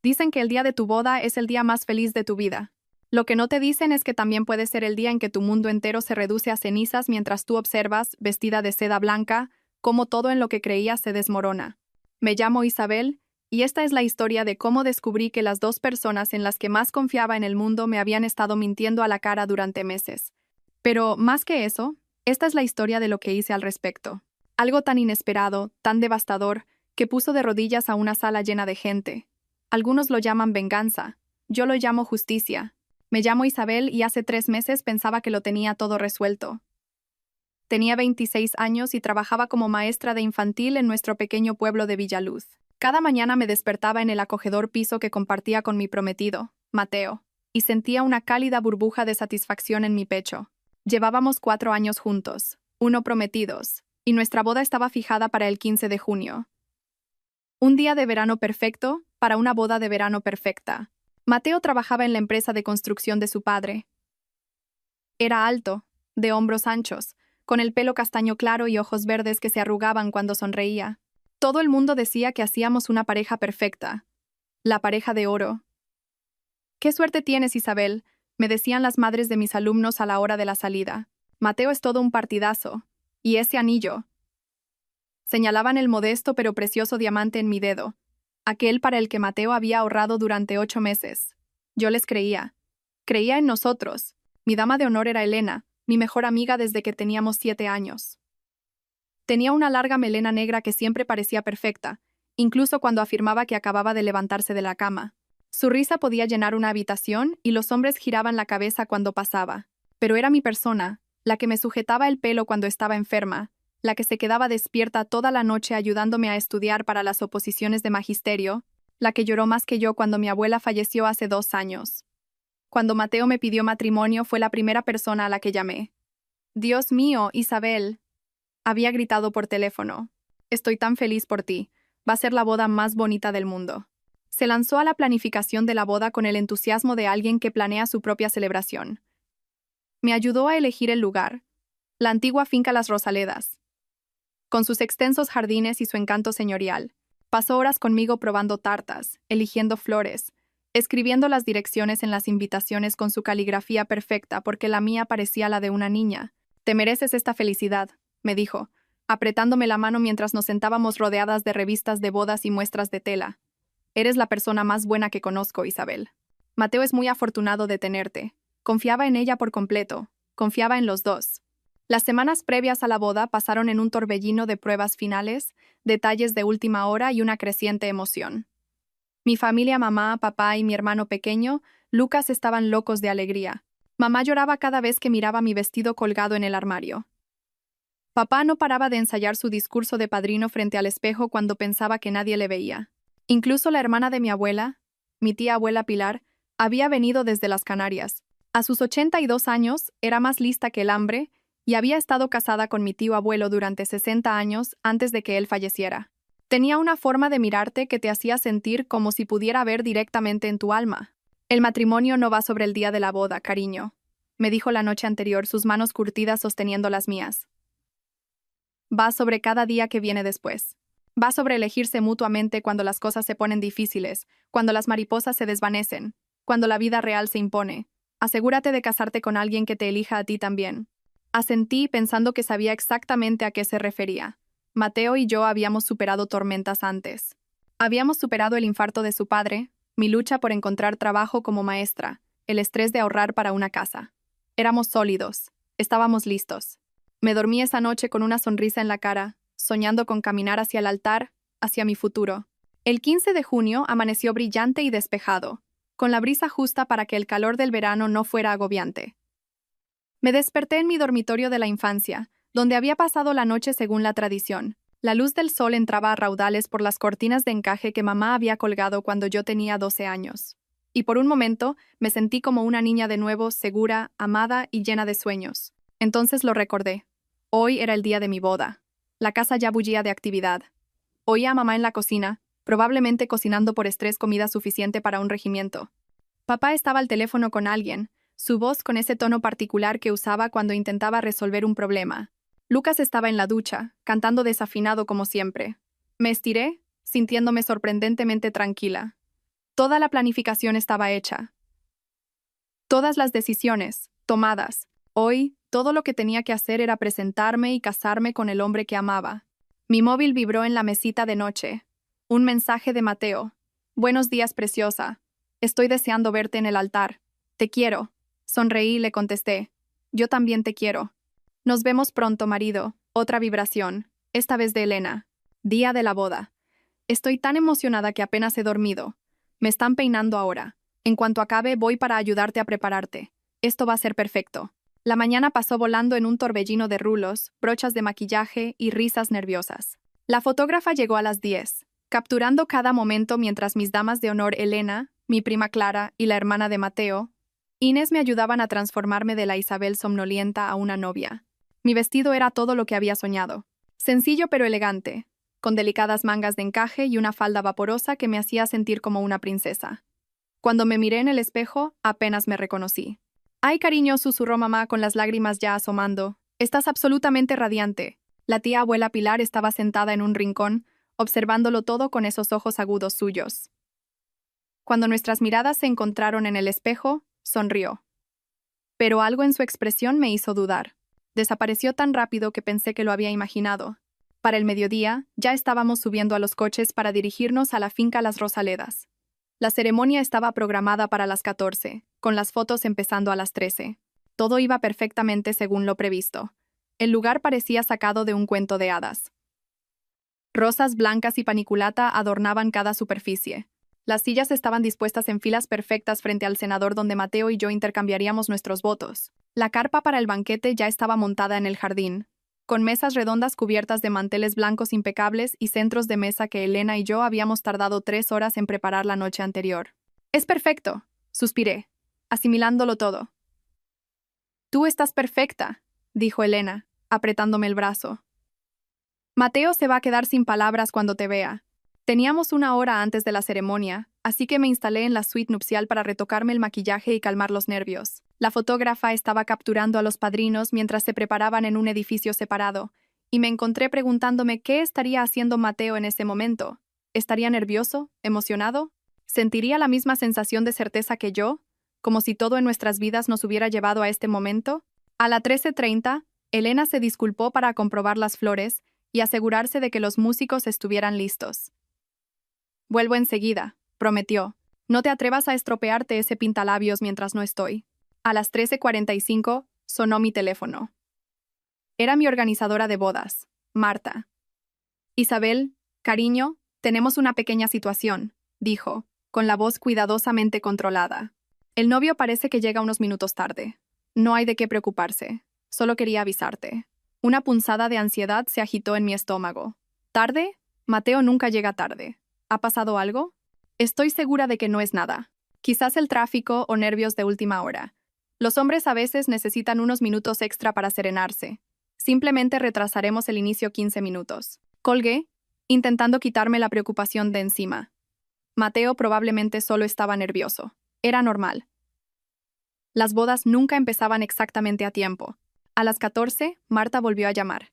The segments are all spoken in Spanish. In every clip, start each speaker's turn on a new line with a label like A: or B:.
A: Dicen que el día de tu boda es el día más feliz de tu vida. Lo que no te dicen es que también puede ser el día en que tu mundo entero se reduce a cenizas mientras tú observas, vestida de seda blanca, cómo todo en lo que creías se desmorona. Me llamo Isabel, y esta es la historia de cómo descubrí que las dos personas en las que más confiaba en el mundo me habían estado mintiendo a la cara durante meses. Pero, más que eso, esta es la historia de lo que hice al respecto. Algo tan inesperado, tan devastador, que puso de rodillas a una sala llena de gente. Algunos lo llaman venganza, yo lo llamo justicia. Me llamo Isabel y hace 3 meses pensaba que lo tenía todo resuelto. Tenía 26 años y trabajaba como maestra de infantil en nuestro pequeño pueblo de Villaluz. Cada mañana me despertaba en el acogedor piso que compartía con mi prometido, Mateo, y sentía una cálida burbuja de satisfacción en mi pecho. Llevábamos 4 años juntos, 1 prometidos, y nuestra boda estaba fijada para el 15 de junio. Un día de verano perfecto para una boda de verano perfecta. Mateo trabajaba en la empresa de construcción de su padre. Era alto, de hombros anchos, con el pelo castaño claro y ojos verdes que se arrugaban cuando sonreía. Todo el mundo decía que hacíamos una pareja perfecta. La pareja de oro. «¡Qué suerte tienes, Isabel!», me decían las madres de mis alumnos a la hora de la salida. «Mateo es todo un partidazo. Y ese anillo». Señalaban el modesto pero precioso diamante en mi dedo, aquel para el que Mateo había ahorrado durante 8 meses. Yo les creía. Creía en nosotros. Mi dama de honor era Elena, mi mejor amiga desde que teníamos 7 años. Tenía una larga melena negra que siempre parecía perfecta, incluso cuando afirmaba que acababa de levantarse de la cama. Su risa podía llenar una habitación y los hombres giraban la cabeza cuando pasaba. Pero era mi persona, la que me sujetaba el pelo cuando estaba enferma, la que se quedaba despierta toda la noche ayudándome a estudiar para las oposiciones de magisterio, la que lloró más que yo cuando mi abuela falleció hace 2 años. Cuando Mateo me pidió matrimonio fue la primera persona a la que llamé. «Dios mío, Isabel», había gritado por teléfono. «Estoy tan feliz por ti. Va a ser la boda más bonita del mundo». Se lanzó a la planificación de la boda con el entusiasmo de alguien que planea su propia celebración. Me ayudó a elegir el lugar, la antigua finca Las Rosaledas, con sus extensos jardines y su encanto señorial. Pasó horas conmigo probando tartas, eligiendo flores, escribiendo las direcciones en las invitaciones con su caligrafía perfecta porque la mía parecía la de una niña. «Te mereces esta felicidad», me dijo, apretándome la mano mientras nos sentábamos rodeadas de revistas de bodas y muestras de tela. «Eres la persona más buena que conozco, Isabel. Mateo es muy afortunado de tenerte». Confiaba en ella por completo, confiaba en los dos. Las semanas previas a la boda pasaron en un torbellino de pruebas finales, detalles de última hora y una creciente emoción. Mi familia, mamá, papá y mi hermano pequeño, Lucas, estaban locos de alegría. Mamá lloraba cada vez que miraba mi vestido colgado en el armario. Papá no paraba de ensayar su discurso de padrino frente al espejo cuando pensaba que nadie le veía. Incluso la hermana de mi abuela, mi tía abuela Pilar, había venido desde las Canarias. A sus 82 años, era más lista que el hambre y había estado casada con mi tío abuelo durante 60 años antes de que él falleciera. Tenía una forma de mirarte que te hacía sentir como si pudiera ver directamente en tu alma. «El matrimonio no va sobre el día de la boda, cariño», me dijo la noche anterior, sus manos curtidas sosteniendo las mías. «Va sobre cada día que viene después. Va sobre elegirse mutuamente cuando las cosas se ponen difíciles, cuando las mariposas se desvanecen, cuando la vida real se impone. Asegúrate de casarte con alguien que te elija a ti también». Asentí pensando que sabía exactamente a qué se refería. Mateo y yo habíamos superado tormentas antes. Habíamos superado el infarto de su padre, mi lucha por encontrar trabajo como maestra, el estrés de ahorrar para una casa. Éramos sólidos, estábamos listos. Me dormí esa noche con una sonrisa en la cara, soñando con caminar hacia el altar, hacia mi futuro. El 15 de junio amaneció brillante y despejado, con la brisa justa para que el calor del verano no fuera agobiante. Me desperté en mi dormitorio de la infancia, donde había pasado la noche según la tradición. La luz del sol entraba a raudales por las cortinas de encaje que mamá había colgado cuando yo tenía 12 años. Y por un momento me sentí como una niña de nuevo, segura, amada y llena de sueños. Entonces lo recordé. Hoy era el día de mi boda. La casa ya bullía de actividad. Oía a mamá en la cocina, probablemente cocinando por estrés comida suficiente para un regimiento. Papá estaba al teléfono con alguien, su voz con ese tono particular que usaba cuando intentaba resolver un problema. Lucas estaba en la ducha, cantando desafinado como siempre. Me estiré, sintiéndome sorprendentemente tranquila. Toda la planificación estaba hecha. Todas las decisiones, tomadas. Hoy, todo lo que tenía que hacer era presentarme y casarme con el hombre que amaba. Mi móvil vibró en la mesita de noche. Un mensaje de Mateo. Buenos días, preciosa. Estoy deseando verte en el altar. Te quiero. Sonreí y le contesté. Yo también te quiero. Nos vemos pronto, marido. Otra vibración. Esta vez de Elena. Día de la boda. Estoy tan emocionada que apenas he dormido. Me están peinando ahora. En cuanto acabe, voy para ayudarte a prepararte. Esto va a ser perfecto. La mañana pasó volando en un torbellino de rulos, brochas de maquillaje y risas nerviosas. La fotógrafa llegó a las 10, capturando cada momento mientras mis damas de honor Elena, mi prima Clara y la hermana de Mateo, Inés, me ayudaban a transformarme de la Isabel somnolienta a una novia. Mi vestido era todo lo que había soñado. Sencillo pero elegante, con delicadas mangas de encaje y una falda vaporosa que me hacía sentir como una princesa. Cuando me miré en el espejo, apenas me reconocí. «Ay, cariño», susurró mamá con las lágrimas ya asomando. «Estás absolutamente radiante». La tía abuela Pilar estaba sentada en un rincón, observándolo todo con esos ojos agudos suyos. Cuando nuestras miradas se encontraron en el espejo, sonrió. Pero algo en su expresión me hizo dudar. Desapareció tan rápido que pensé que lo había imaginado. Para el mediodía, ya estábamos subiendo a los coches para dirigirnos a la finca Las Rosaledas. La ceremonia estaba programada para las 14, con las fotos empezando a las 13. Todo iba perfectamente según lo previsto. El lugar parecía sacado de un cuento de hadas. Rosas blancas y paniculata adornaban cada superficie. Las sillas estaban dispuestas en filas perfectas frente al cenador donde Mateo y yo intercambiaríamos nuestros votos. La carpa para el banquete ya estaba montada en el jardín, con mesas redondas cubiertas de manteles blancos impecables y centros de mesa que Elena y yo habíamos tardado 3 horas en preparar la noche anterior. «Es perfecto», suspiré, asimilándolo todo. «Tú estás perfecta», dijo Elena, apretándome el brazo. «Mateo se va a quedar sin palabras cuando te vea». Teníamos 1 hora antes de la ceremonia, así que me instalé en la suite nupcial para retocarme el maquillaje y calmar los nervios. La fotógrafa estaba capturando a los padrinos mientras se preparaban en un edificio separado, y me encontré preguntándome qué estaría haciendo Mateo en ese momento. ¿Estaría nervioso? ¿Emocionado? ¿Sentiría la misma sensación de certeza que yo? ¿Como si todo en nuestras vidas nos hubiera llevado a este momento? A las 13:30, Elena se disculpó para comprobar las flores y asegurarse de que los músicos estuvieran listos. «Vuelvo enseguida», prometió. «No te atrevas a estropearte ese pintalabios mientras no estoy». A las 13:45 sonó mi teléfono. Era mi organizadora de bodas, Marta. «Isabel, cariño, tenemos una pequeña situación», dijo, con la voz cuidadosamente controlada. «El novio parece que llega unos minutos tarde. No hay de qué preocuparse. Solo quería avisarte». Una punzada de ansiedad se agitó en mi estómago. ¿Tarde? Mateo nunca llega tarde. ¿Ha pasado algo? Estoy segura de que no es nada. Quizás el tráfico o nervios de última hora. Los hombres a veces necesitan unos minutos extra para serenarse. Simplemente retrasaremos el inicio 15 minutos. Colgué, intentando quitarme la preocupación de encima. Mateo probablemente solo estaba nervioso. Era normal. Las bodas nunca empezaban exactamente a tiempo. A las 14, Marta volvió a llamar.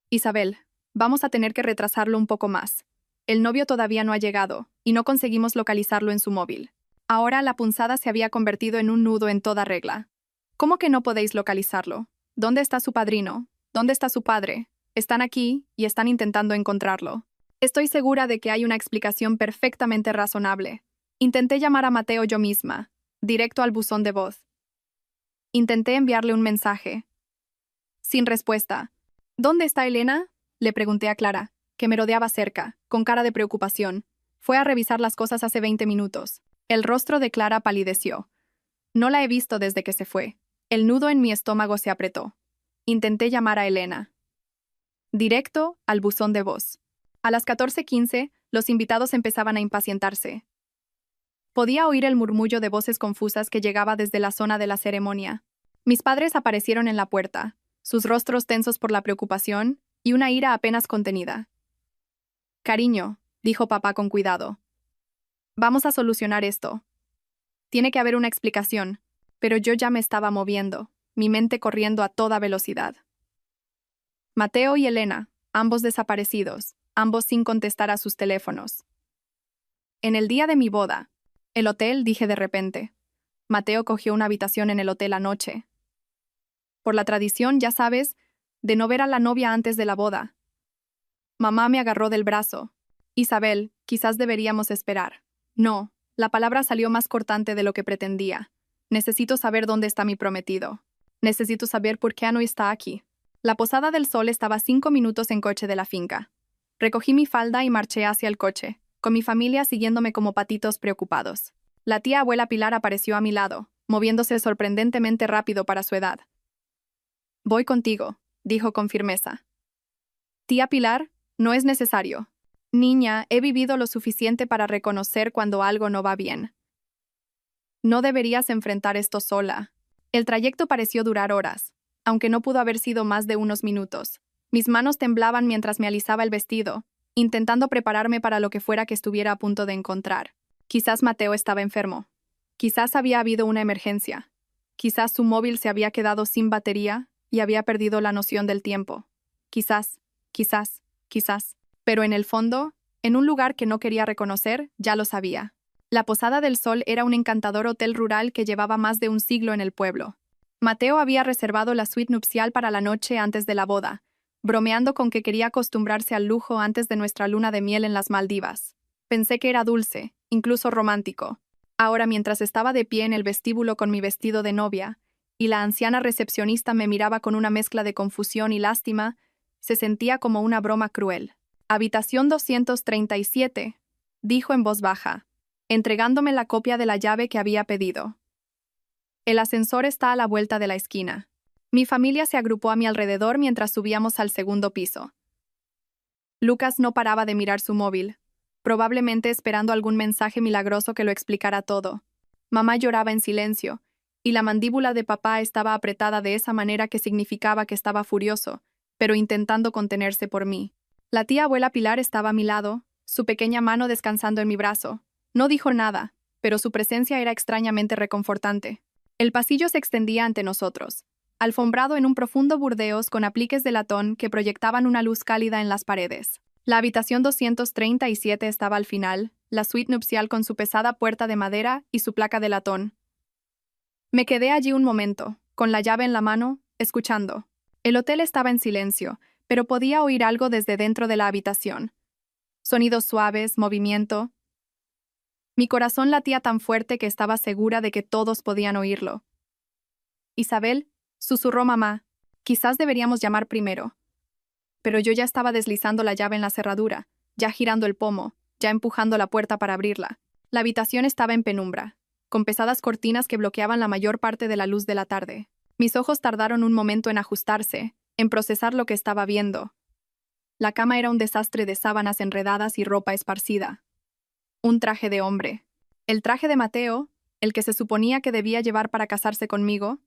A: «Isabel, vamos a tener que retrasarlo un poco más. El novio todavía no ha llegado, y no conseguimos localizarlo en su móvil». Ahora la punzada se había convertido en un nudo en toda regla. «¿Cómo que no podéis localizarlo? ¿Dónde está su padrino? ¿Dónde está su padre? Están aquí y están intentando encontrarlo». Estoy segura de que hay una explicación perfectamente razonable. Intenté llamar a Mateo yo misma, directo al buzón de voz. Intenté enviarle un mensaje. Sin respuesta. «¿Dónde está Elena?», le pregunté a Clara, que merodeaba cerca, con cara de preocupación. Fue a revisar las cosas hace 20 minutos. El rostro de Clara palideció. «No la he visto desde que se fue». El nudo en mi estómago se apretó. Intenté llamar a Elena. Directo al buzón de voz. A las 14:15, los invitados empezaban a impacientarse. Podía oír el murmullo de voces confusas que llegaba desde la zona de la ceremonia. Mis padres aparecieron en la puerta, sus rostros tensos por la preocupación y una ira apenas contenida. «Cariño», dijo papá con cuidado. «Vamos a solucionar esto. Tiene que haber una explicación», pero yo ya me estaba moviendo, mi mente corriendo a toda velocidad. Mateo y Elena, ambos desaparecidos, ambos sin contestar a sus teléfonos. En el día de mi boda. El hotel, dije de repente. Mateo cogió una habitación en el hotel anoche. Por la tradición, ya sabes, de no ver a la novia antes de la boda. Mamá me agarró del brazo. Isabel, quizás deberíamos esperar. No, la palabra salió más cortante de lo que pretendía. Necesito saber dónde está mi prometido. Necesito saber por qué no está aquí. La Posada del Sol estaba a 5 minutos en coche de la finca. Recogí mi falda y marché hacia el coche, con mi familia siguiéndome como patitos preocupados. La tía abuela Pilar apareció a mi lado, moviéndose sorprendentemente rápido para su edad. Voy contigo, dijo con firmeza. Tía Pilar, no es necesario. Niña, he vivido lo suficiente para reconocer cuando algo no va bien. No deberías enfrentar esto sola. El trayecto pareció durar horas, aunque no pudo haber sido más de unos minutos. Mis manos temblaban mientras me alisaba el vestido, intentando prepararme para lo que fuera que estuviera a punto de encontrar. Quizás Mateo estaba enfermo. Quizás había habido una emergencia. Quizás su móvil se había quedado sin batería y había perdido la noción del tiempo. Quizás. Pero en el fondo, en un lugar que no quería reconocer, ya lo sabía. La Posada del Sol era un encantador hotel rural que llevaba más de un siglo en el pueblo. Mateo había reservado la suite nupcial para la noche antes de la boda, bromeando con que quería acostumbrarse al lujo antes de nuestra luna de miel en las Maldivas. Pensé que era dulce, incluso romántico. Ahora, mientras estaba de pie en el vestíbulo con mi vestido de novia, y la anciana recepcionista me miraba con una mezcla de confusión y lástima, se sentía como una broma cruel. Habitación 237, dijo en voz baja, entregándome la copia de la llave que había pedido. El ascensor está a la vuelta de la esquina. Mi familia se agrupó a mi alrededor mientras subíamos al segundo piso. Lucas no paraba de mirar su móvil, probablemente esperando algún mensaje milagroso que lo explicara todo. Mamá lloraba en silencio, y la mandíbula de papá estaba apretada de esa manera que significaba que estaba furioso, pero intentando contenerse por mí. La tía abuela Pilar estaba a mi lado, su pequeña mano descansando en mi brazo. No dijo nada, pero su presencia era extrañamente reconfortante. El pasillo se extendía ante nosotros, alfombrado en un profundo burdeos con apliques de latón que proyectaban una luz cálida en las paredes. La habitación 237 estaba al final, la suite nupcial con su pesada puerta de madera y su placa de latón. Me quedé allí un momento, con la llave en la mano, escuchando. El hotel estaba en silencio, pero podía oír algo desde dentro de la habitación. Sonidos suaves, movimiento. Mi corazón latía tan fuerte que estaba segura de que todos podían oírlo. Isabel, susurró mamá, quizás deberíamos llamar primero. Pero yo ya estaba deslizando la llave en la cerradura, ya girando el pomo, ya empujando la puerta para abrirla. La habitación estaba en penumbra, con pesadas cortinas que bloqueaban la mayor parte de la luz de la tarde. Mis ojos tardaron un momento en ajustarse, en procesar lo que estaba viendo. La cama era un desastre de sábanas enredadas y ropa esparcida. Un traje de hombre. El traje de Mateo, el que se suponía que debía llevar para casarse conmigo,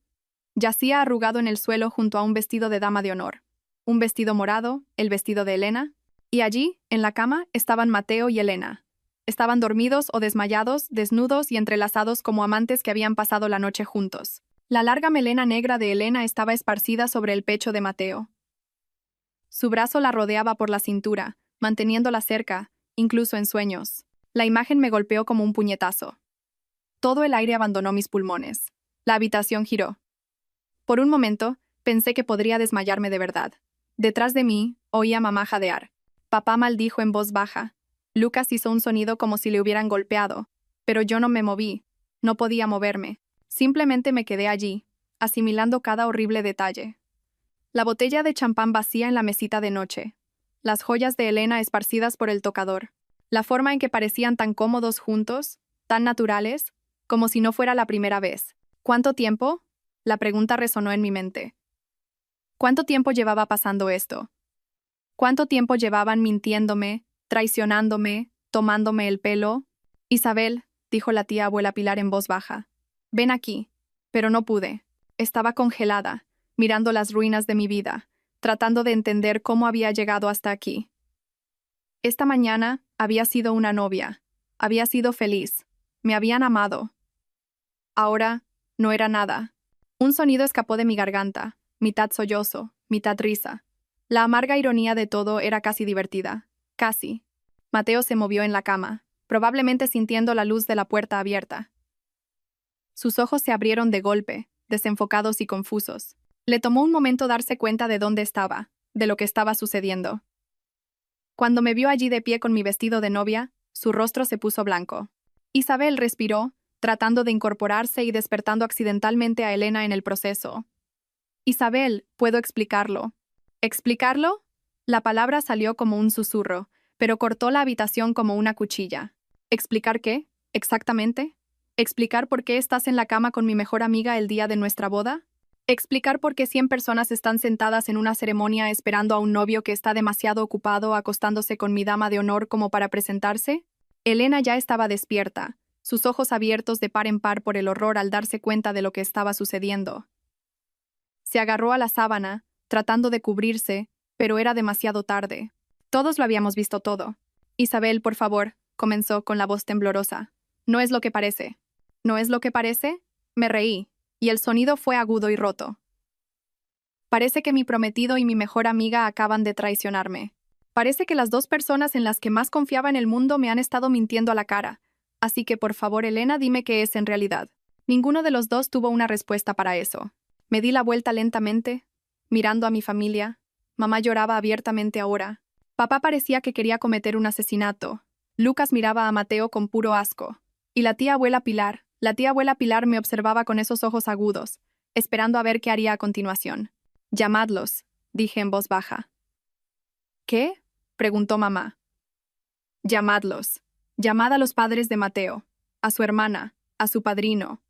A: yacía arrugado en el suelo junto a un vestido de dama de honor. Un vestido morado, el vestido de Elena, y allí, en la cama, estaban Mateo y Elena. Estaban dormidos o desmayados, desnudos y entrelazados como amantes que habían pasado la noche juntos. La larga melena negra de Elena estaba esparcida sobre el pecho de Mateo. Su brazo la rodeaba por la cintura, manteniéndola cerca, incluso en sueños. La imagen me golpeó como un puñetazo. Todo el aire abandonó mis pulmones. La habitación giró. Por un momento, pensé que podría desmayarme de verdad. Detrás de mí, oía a mamá jadear. Papá maldijo en voz baja. Lucas hizo un sonido como si le hubieran golpeado, pero yo no me moví. No podía moverme. Simplemente me quedé allí, asimilando cada horrible detalle. La botella de champán vacía en la mesita de noche. Las joyas de Elena esparcidas por el tocador. La forma en que parecían tan cómodos juntos, tan naturales, como si no fuera la primera vez. ¿Cuánto tiempo? La pregunta resonó en mi mente. ¿Cuánto tiempo llevaba pasando esto? ¿Cuánto tiempo llevaban mintiéndome, traicionándome, tomándome el pelo? Isabel, dijo la tía abuela Pilar en voz baja. Ven aquí. Pero no pude. Estaba congelada, mirando las ruinas de mi vida, tratando de entender cómo había llegado hasta aquí. Esta mañana había sido una novia. Había sido feliz. Me habían amado. Ahora no era nada. Un sonido escapó de mi garganta, mitad sollozo, mitad risa. La amarga ironía de todo era casi divertida. Casi. Mateo se movió en la cama. probablemente sintiendo la luz de la puerta abierta. Sus ojos se abrieron de golpe, desenfocados y confusos. Le tomó un momento darse cuenta de dónde estaba, de lo que estaba sucediendo. Cuando me vio allí de pie con mi vestido de novia, su rostro se puso blanco. Isabel respiró, tratando de incorporarse y despertando accidentalmente a Elena en el proceso. Isabel, puedo explicarlo. ¿Explicarlo? La palabra salió como un susurro, pero cortó la habitación como una cuchilla. ¿Explicar qué? ¿Exactamente? ¿Explicar por qué estás en la cama con mi mejor amiga el día de nuestra boda? ¿Explicar por qué 100 personas están sentadas en una ceremonia esperando a un novio que está demasiado ocupado acostándose con mi dama de honor como para presentarse? Elena ya estaba despierta, sus ojos abiertos de par en par por el horror al darse cuenta de lo que estaba sucediendo. Se agarró a la sábana, tratando de cubrirse, pero era demasiado tarde. Todos lo habíamos visto todo. Isabel, por favor, comenzó con la voz temblorosa. No es lo que parece. ¿No es lo que parece? Me reí, y el sonido fue agudo y roto. Parece que mi prometido y mi mejor amiga acaban de traicionarme. Parece que las dos personas en las que más confiaba en el mundo me han estado mintiendo a la cara. Así que, por favor, Elena, dime qué es en realidad. Ninguno de los dos tuvo una respuesta para eso. Me di la vuelta lentamente, mirando a mi familia. Mamá lloraba abiertamente ahora. Papá parecía que quería cometer un asesinato. Lucas miraba a Mateo con puro asco. Y la tía abuela Pilar me observaba con esos ojos agudos, esperando a ver qué haría a continuación. Llamadlos, dije en voz baja. ¿Qué? Preguntó mamá. Llamadlos. Llamad a los padres de Mateo, a su hermana, a su padrino.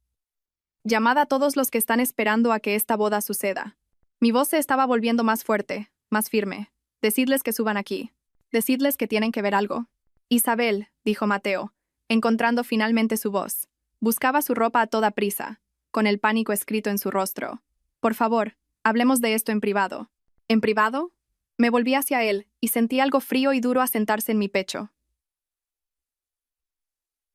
A: Llamad a todos los que están esperando a que esta boda suceda. Mi voz se estaba volviendo más fuerte, más firme. Decidles que suban aquí. Decidles que tienen que ver algo. Isabel, dijo Mateo, encontrando finalmente su voz. Buscaba su ropa a toda prisa, con el pánico escrito en su rostro. Por favor, hablemos de esto en privado. ¿En privado? Me volví hacia él y sentí algo frío y duro asentarse en mi pecho.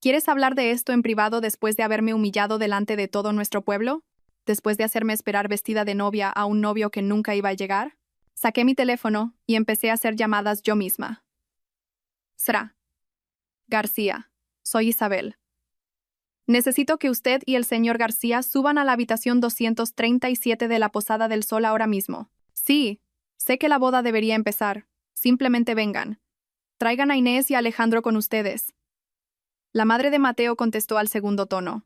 A: ¿Quieres hablar de esto en privado después de haberme humillado delante de todo nuestro pueblo? ¿Después de hacerme esperar vestida de novia a un novio que nunca iba a llegar? Saqué mi teléfono y empecé a hacer llamadas yo misma. Sra. García. Soy Isabel. Necesito que usted y el señor García suban a la habitación 237 de la Posada del Sol ahora mismo. Sí, sé que la boda debería empezar. Simplemente vengan. Traigan a Inés y a Alejandro con ustedes. La madre de Mateo contestó al segundo tono.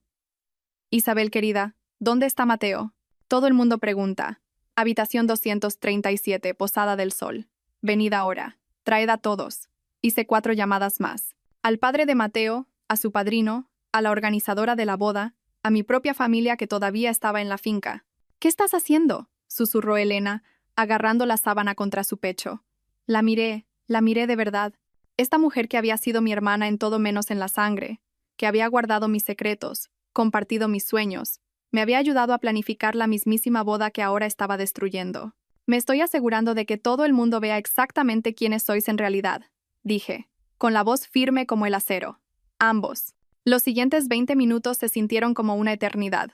A: Isabel querida, ¿dónde está Mateo? Todo el mundo pregunta. Habitación 237, Posada del Sol. Venid ahora. Traed a todos. Hice 4 llamadas más. Al padre de Mateo, a su padrino, a la organizadora de la boda, a mi propia familia que todavía estaba en la finca. ¿Qué estás haciendo?, susurró Elena, agarrando la sábana contra su pecho. La miré de verdad. Esta mujer que había sido mi hermana en todo menos en la sangre, que había guardado mis secretos, compartido mis sueños, me había ayudado a planificar la mismísima boda que ahora estaba destruyendo. Me estoy asegurando de que todo el mundo vea exactamente quiénes sois en realidad, dije, con la voz firme como el acero. Ambos. Los siguientes 20 minutos se sintieron como una eternidad.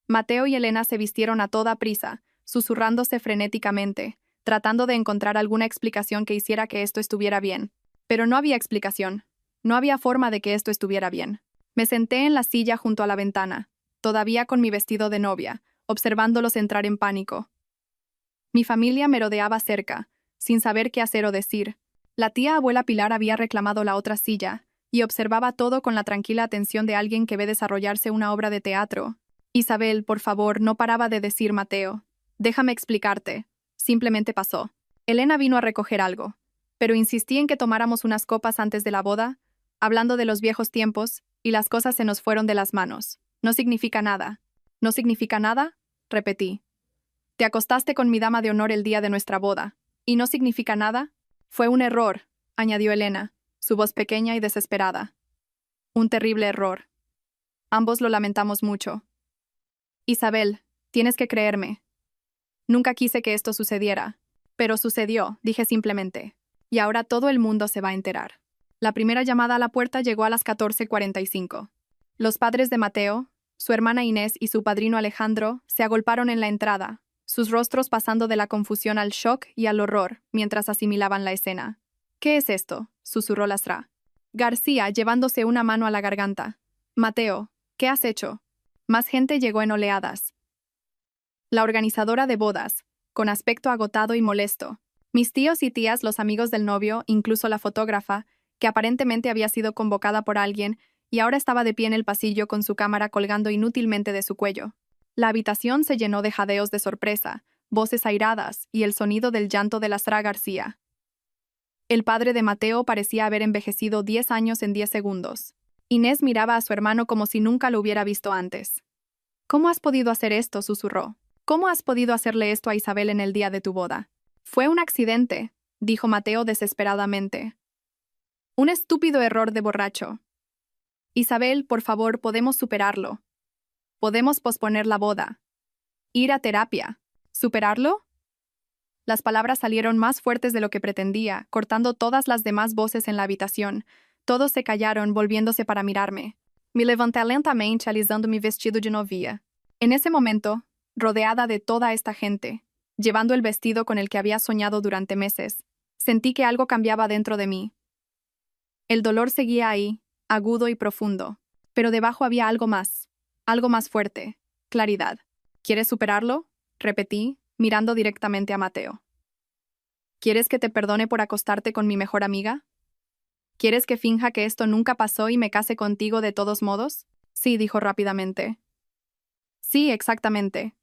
A: Mateo y Elena se vistieron a toda prisa, susurrándose frenéticamente, tratando de encontrar alguna explicación que hiciera que esto estuviera bien. Pero no había explicación. No había forma de que esto estuviera bien. Me senté en la silla junto a la ventana, todavía con mi vestido de novia, observándolos entrar en pánico. Mi familia me rodeaba cerca, sin saber qué hacer o decir. La tía abuela Pilar había reclamado la otra silla, y observaba todo con la tranquila atención de alguien que ve desarrollarse una obra de teatro. Isabel, por favor, no paraba de decir Mateo. Déjame explicarte. Simplemente pasó. Elena vino a recoger algo, pero insistí en que tomáramos unas copas antes de la boda, hablando de los viejos tiempos, y las cosas se nos fueron de las manos. No significa nada. ¿No significa nada? Repetí. Te acostaste con mi dama de honor el día de nuestra boda. ¿Y no significa nada? Fue un error, añadió Elena, su voz pequeña y desesperada. Un terrible error. Ambos lo lamentamos mucho. Isabel, tienes que creerme. Nunca quise que esto sucediera, pero sucedió, dije simplemente. Y ahora todo el mundo se va a enterar. La primera llamada a la puerta llegó a las 14:45. Los padres de Mateo, su hermana Inés y su padrino Alejandro se agolparon en la entrada, sus rostros pasando de la confusión al shock y al horror mientras asimilaban la escena. ¿Qué es esto?, susurró la Sra. García, llevándose una mano a la garganta. Mateo, ¿qué has hecho? Más gente llegó en oleadas. La organizadora de bodas, con aspecto agotado y molesto. Mis tíos y tías, los amigos del novio, incluso la fotógrafa, que aparentemente había sido convocada por alguien y ahora estaba de pie en el pasillo con su cámara colgando inútilmente de su cuello. La habitación se llenó de jadeos de sorpresa, voces airadas y el sonido del llanto de la Sra García. El padre de Mateo parecía haber envejecido 10 años en 10 segundos. Inés miraba a su hermano como si nunca lo hubiera visto antes. ¿Cómo has podido hacer esto?, susurró. ¿Cómo has podido hacerle esto a Isabel en el día de tu boda? Fue un accidente, dijo Mateo desesperadamente. Un estúpido error de borracho. Isabel, por favor, podemos superarlo. Podemos posponer la boda. Ir a terapia. ¿Superarlo? Las palabras salieron más fuertes de lo que pretendía, cortando todas las demás voces en la habitación. Todos se callaron, volviéndose para mirarme. Me levanté lentamente, alisando mi vestido de novia. En ese momento, rodeada de toda esta gente, llevando el vestido con el que había soñado durante meses, sentí que algo cambiaba dentro de mí. El dolor seguía ahí, agudo y profundo, pero debajo había algo más fuerte, claridad. ¿Quieres superarlo?, repetí, mirando directamente a Mateo. ¿Quieres que te perdone por acostarte con mi mejor amiga? ¿Quieres que finja que esto nunca pasó y me case contigo de todos modos? Sí, dijo rápidamente. Sí, exactamente.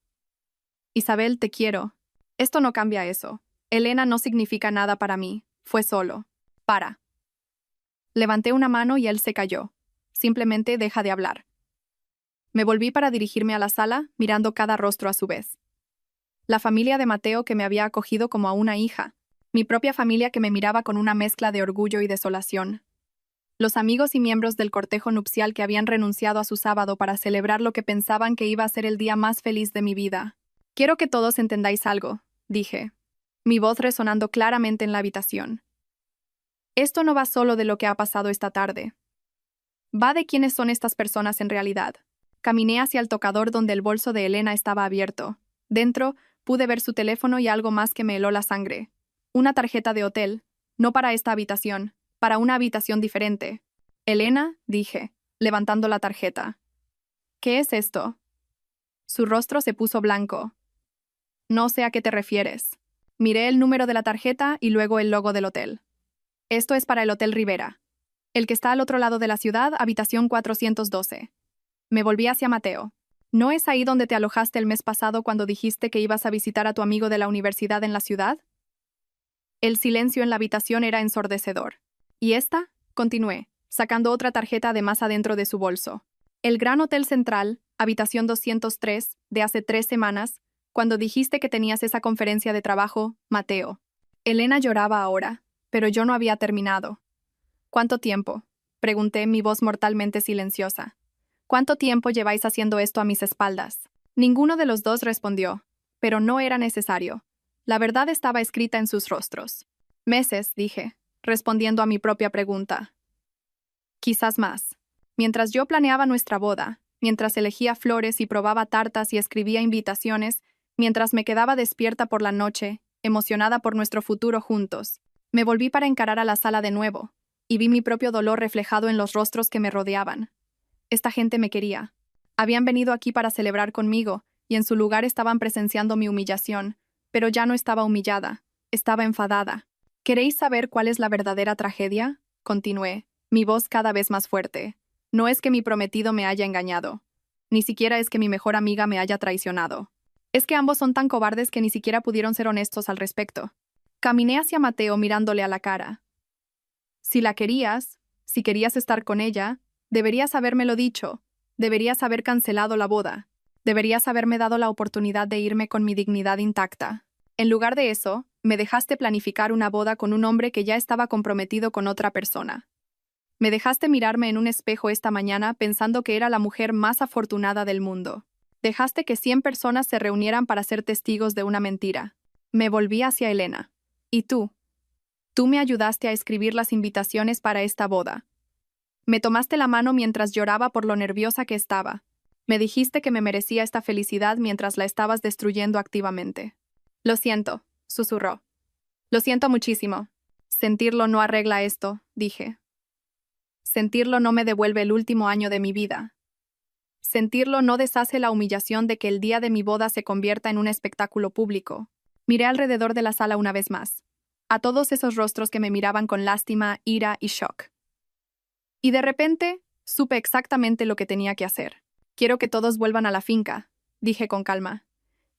A: Isabel, te quiero. Esto no cambia eso. Elena no significa nada para mí. Fue solo. Para. Levanté una mano y él se calló. Simplemente deja de hablar. Me volví para dirigirme a la sala, mirando cada rostro a su vez. La familia de Mateo que me había acogido como a una hija. Mi propia familia que me miraba con una mezcla de orgullo y desolación. Los amigos y miembros del cortejo nupcial que habían renunciado a su sábado para celebrar lo que pensaban que iba a ser el día más feliz de mi vida. Quiero que todos entendáis algo, dije, mi voz resonando claramente en la habitación. Esto no va solo de lo que ha pasado esta tarde. Va de quiénes son estas personas en realidad. Caminé hacia el tocador donde el bolso de Elena estaba abierto. Dentro, pude ver su teléfono y algo más que me heló la sangre. Una tarjeta de hotel, no para esta habitación, para una habitación diferente. Elena, dije, levantando la tarjeta. ¿Qué es esto? Su rostro se puso blanco. No sé a qué te refieres. Miré el número de la tarjeta y luego el logo del hotel. Esto es para el Hotel Rivera. El que está al otro lado de la ciudad, habitación 412. Me volví hacia Mateo. ¿No es ahí donde te alojaste el mes pasado cuando dijiste que ibas a visitar a tu amigo de la universidad en la ciudad? El silencio en la habitación era ensordecedor. ¿Y esta? Continué, sacando otra tarjeta de más adentro de su bolso. El Gran Hotel Central, habitación 203, de hace 3 semanas, cuando dijiste que tenías esa conferencia de trabajo, Mateo. Elena lloraba ahora, pero yo no había terminado. ¿Cuánto tiempo?, pregunté, mi voz mortalmente silenciosa. ¿Cuánto tiempo lleváis haciendo esto a mis espaldas? Ninguno de los dos respondió, pero no era necesario. La verdad estaba escrita en sus rostros. Meses, dije, respondiendo a mi propia pregunta. Quizás más. Mientras yo planeaba nuestra boda, mientras elegía flores y probaba tartas y escribía invitaciones, mientras me quedaba despierta por la noche, emocionada por nuestro futuro juntos, me volví para encarar a la sala de nuevo, y vi mi propio dolor reflejado en los rostros que me rodeaban. Esta gente me quería. Habían venido aquí para celebrar conmigo, y en su lugar estaban presenciando mi humillación, pero ya no estaba humillada, estaba enfadada. ¿Queréis saber cuál es la verdadera tragedia?, continué, mi voz cada vez más fuerte. No es que mi prometido me haya engañado. Ni siquiera es que mi mejor amiga me haya traicionado. Es que ambos son tan cobardes que ni siquiera pudieron ser honestos al respecto. Caminé hacia Mateo mirándole a la cara. Si la querías, si querías estar con ella, deberías habérmelo dicho. Deberías haber cancelado la boda. Deberías haberme dado la oportunidad de irme con mi dignidad intacta. En lugar de eso, me dejaste planificar una boda con un hombre que ya estaba comprometido con otra persona. Me dejaste mirarme en un espejo esta mañana pensando que era la mujer más afortunada del mundo. Dejaste que 100 personas se reunieran para ser testigos de una mentira. Me volví hacia Elena. ¿Y tú? Tú me ayudaste a escribir las invitaciones para esta boda. Me tomaste la mano mientras lloraba por lo nerviosa que estaba. Me dijiste que me merecía esta felicidad mientras la estabas destruyendo activamente. Lo siento, susurró. Lo siento muchísimo. Sentirlo no arregla esto, dije. Sentirlo no me devuelve el último año de mi vida. Sentirlo no deshace la humillación de que el día de mi boda se convierta en un espectáculo público. Miré alrededor de la sala una vez más, a todos esos rostros que me miraban con lástima, ira y shock. Y de repente, supe exactamente lo que tenía que hacer. Quiero que todos vuelvan a la finca, dije con calma.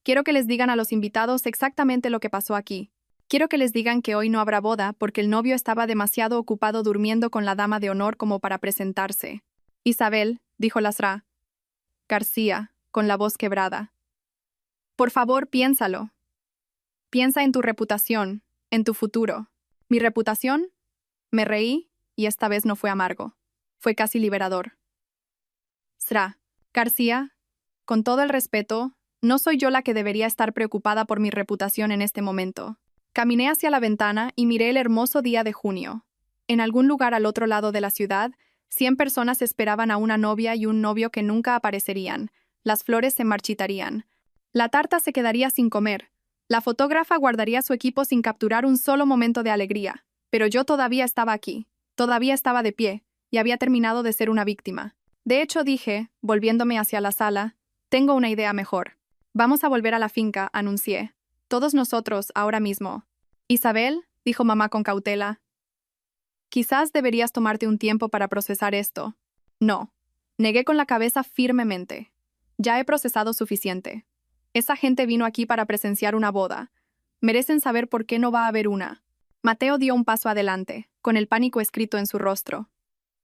A: Quiero que les digan a los invitados exactamente lo que pasó aquí. Quiero que les digan que hoy no habrá boda porque el novio estaba demasiado ocupado durmiendo con la dama de honor como para presentarse. Isabel, dijo Lasra García, con la voz quebrada. Por favor, piénsalo. Piensa en tu reputación, en tu futuro. ¿Mi reputación? Me reí, y esta vez no fue amargo. Fue casi liberador. Sra. García, con todo el respeto, no soy yo la que debería estar preocupada por mi reputación en este momento. Caminé hacia la ventana y miré el hermoso día de junio. En algún lugar al otro lado de la ciudad, 100 personas esperaban a una novia y un novio que nunca aparecerían. Las flores se marchitarían. La tarta se quedaría sin comer. La fotógrafa guardaría su equipo sin capturar un solo momento de alegría. Pero yo todavía estaba aquí. Todavía estaba de pie, y había terminado de ser una víctima. De hecho, dije, volviéndome hacia la sala, tengo una idea mejor. Vamos a volver a la finca, anuncié. Todos nosotros, ahora mismo. Isabel, dijo mamá con cautela. Quizás deberías tomarte un tiempo para procesar esto. No. Negué con la cabeza firmemente. Ya he procesado suficiente. Esa gente vino aquí para presenciar una boda. Merecen saber por qué no va a haber una. Mateo dio un paso adelante, con el pánico escrito en su rostro.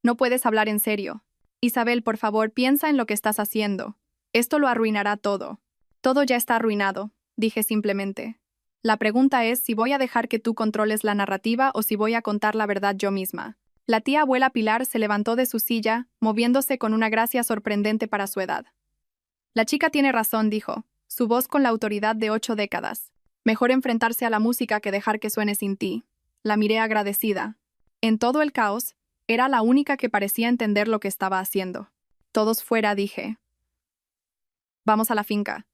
A: No puedes hablar en serio. Isabel, por favor, piensa en lo que estás haciendo. Esto lo arruinará todo. Todo ya está arruinado, dije simplemente. La pregunta es si voy a dejar que tú controles la narrativa o si voy a contar la verdad yo misma. La tía abuela Pilar se levantó de su silla, moviéndose con una gracia sorprendente para su edad. La chica tiene razón, dijo, su voz con la autoridad de 8 décadas. Mejor enfrentarse a la música que dejar que suene sin ti. La miré agradecida. En todo el caos, era la única que parecía entender lo que estaba haciendo. Todos fuera, dije. Vamos a la finca.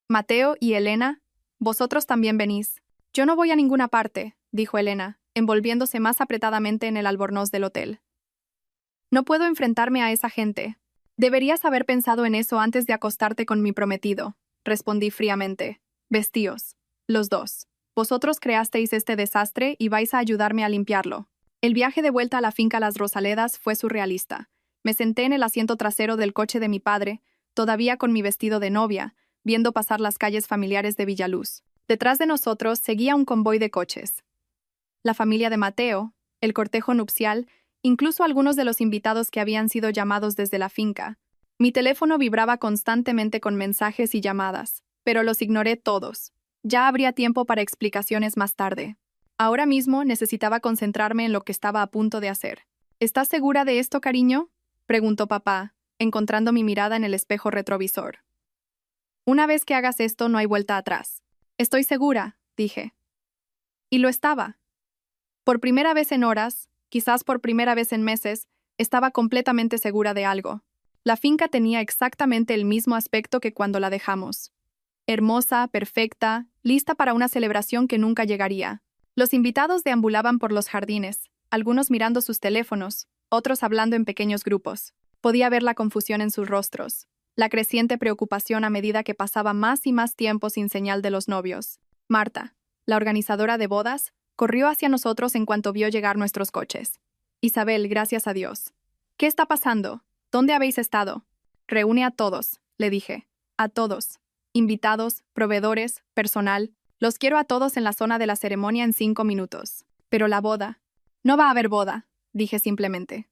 A: Mateo y Elena, vosotros también venís. Yo no voy a ninguna parte, dijo Elena, envolviéndose más apretadamente en el albornoz del hotel. No puedo enfrentarme a esa gente. Deberías haber pensado en eso antes de acostarte con mi prometido, respondí fríamente. Vestíos. Los dos. Vosotros creasteis este desastre y vais a ayudarme a limpiarlo. El viaje de vuelta a la finca Las Rosaledas fue surrealista. Me senté en el asiento trasero del coche de mi padre, todavía con mi vestido de novia, viendo pasar las calles familiares de Villaluz. Detrás de nosotros seguía un convoy de coches. La familia de Mateo, el cortejo nupcial, incluso algunos de los invitados que habían sido llamados desde la finca. Mi teléfono vibraba constantemente con mensajes y llamadas, pero los ignoré todos. Ya habría tiempo para explicaciones más tarde. Ahora mismo necesitaba concentrarme en lo que estaba a punto de hacer. ¿Estás segura de esto, cariño?, preguntó papá, encontrando mi mirada en el espejo retrovisor. Una vez que hagas esto, no hay vuelta atrás. Estoy segura, dije. Y lo estaba. Por primera vez en horas, quizás por primera vez en meses, estaba completamente segura de algo. La finca tenía exactamente el mismo aspecto que cuando la dejamos. Hermosa, perfecta, lista para una celebración que nunca llegaría. Los invitados deambulaban por los jardines, algunos mirando sus teléfonos, otros hablando en pequeños grupos. Podía ver la confusión en sus rostros, la creciente preocupación a medida que pasaba más y más tiempo sin señal de los novios. Marta, la organizadora de bodas, corrió hacia nosotros en cuanto vio llegar nuestros coches. Isabel, gracias a Dios. ¿Qué está pasando? ¿Dónde habéis estado? Reúne a todos, le dije. A todos. Invitados, proveedores, personal. Los quiero a todos en la zona de la ceremonia en 5 minutos. Pero la boda. No va a haber boda, dije simplemente.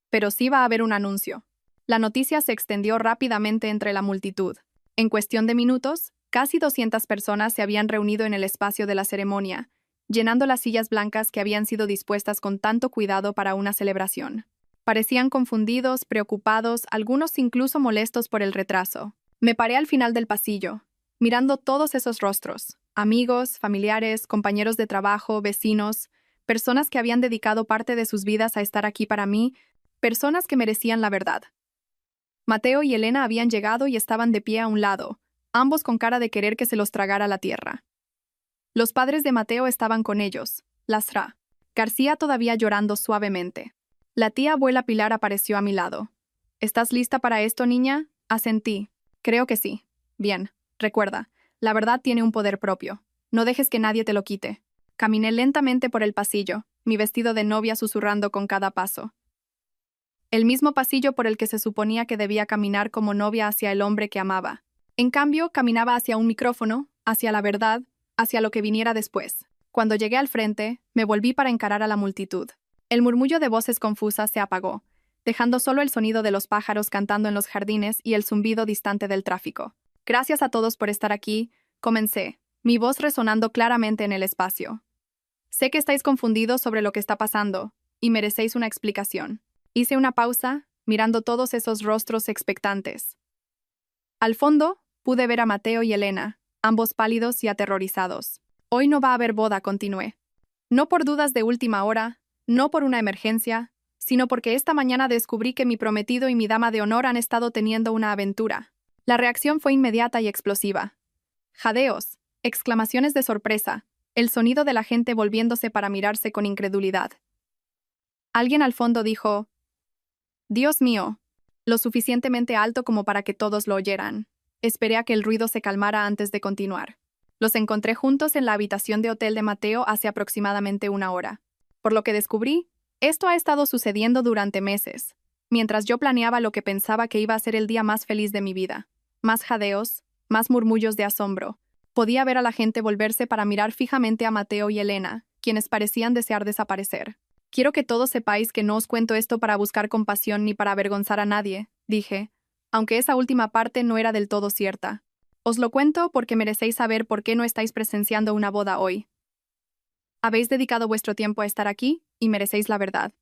A: Pero sí va a haber un anuncio. La noticia se extendió rápidamente entre la multitud. En cuestión de minutos, casi 200 personas se habían reunido en el espacio de la ceremonia, llenando las sillas blancas que habían sido dispuestas con tanto cuidado para una celebración. Parecían confundidos, preocupados, algunos incluso molestos por el retraso. Me paré al final del pasillo, mirando todos esos rostros, amigos, familiares, compañeros de trabajo, vecinos, personas que habían dedicado parte de sus vidas a estar aquí para mí, personas que merecían la verdad. Mateo y Elena habían llegado y estaban de pie a un lado, ambos con cara de querer que se los tragara la tierra. Los padres de Mateo estaban con ellos, Lasra García todavía llorando suavemente. La tía abuela Pilar apareció a mi lado. ¿Estás lista para esto, niña? Asentí. Creo que sí. Bien. Recuerda, la verdad tiene un poder propio. No dejes que nadie te lo quite. Caminé lentamente por el pasillo, mi vestido de novia susurrando con cada paso. El mismo pasillo por el que se suponía que debía caminar como novia hacia el hombre que amaba. En cambio, caminaba hacia un micrófono, hacia la verdad, hacia lo que viniera después. Cuando llegué al frente, me volví para encarar a la multitud. El murmullo de voces confusas se apagó, dejando solo el sonido de los pájaros cantando en los jardines y el zumbido distante del tráfico. Gracias a todos por estar aquí, comencé, mi voz resonando claramente en el espacio. Sé que estáis confundidos sobre lo que está pasando, y merecéis una explicación. Hice una pausa, mirando todos esos rostros expectantes. Al fondo, pude ver a Mateo y Elena, ambos pálidos y aterrorizados. Hoy no va a haber boda, continué. No por dudas de última hora, no por una emergencia, sino porque esta mañana descubrí que mi prometido y mi dama de honor han estado teniendo una aventura. La reacción fue inmediata y explosiva. Jadeos, exclamaciones de sorpresa, el sonido de la gente volviéndose para mirarse con incredulidad. Alguien al fondo dijo: «Dios mío», lo suficientemente alto como para que todos lo oyeran. Esperé a que el ruido se calmara antes de continuar. Los encontré juntos en la habitación de hotel de Mateo hace aproximadamente una hora. Por lo que descubrí, esto ha estado sucediendo durante meses, mientras yo planeaba lo que pensaba que iba a ser el día más feliz de mi vida. Más jadeos, más murmullos de asombro. Podía ver a la gente volverse para mirar fijamente a Mateo y Elena, quienes parecían desear desaparecer. Quiero que todos sepáis que no os cuento esto para buscar compasión ni para avergonzar a nadie, dije, aunque esa última parte no era del todo cierta. Os lo cuento porque merecéis saber por qué no estáis presenciando una boda hoy. Habéis dedicado vuestro tiempo a estar aquí y merecéis la verdad.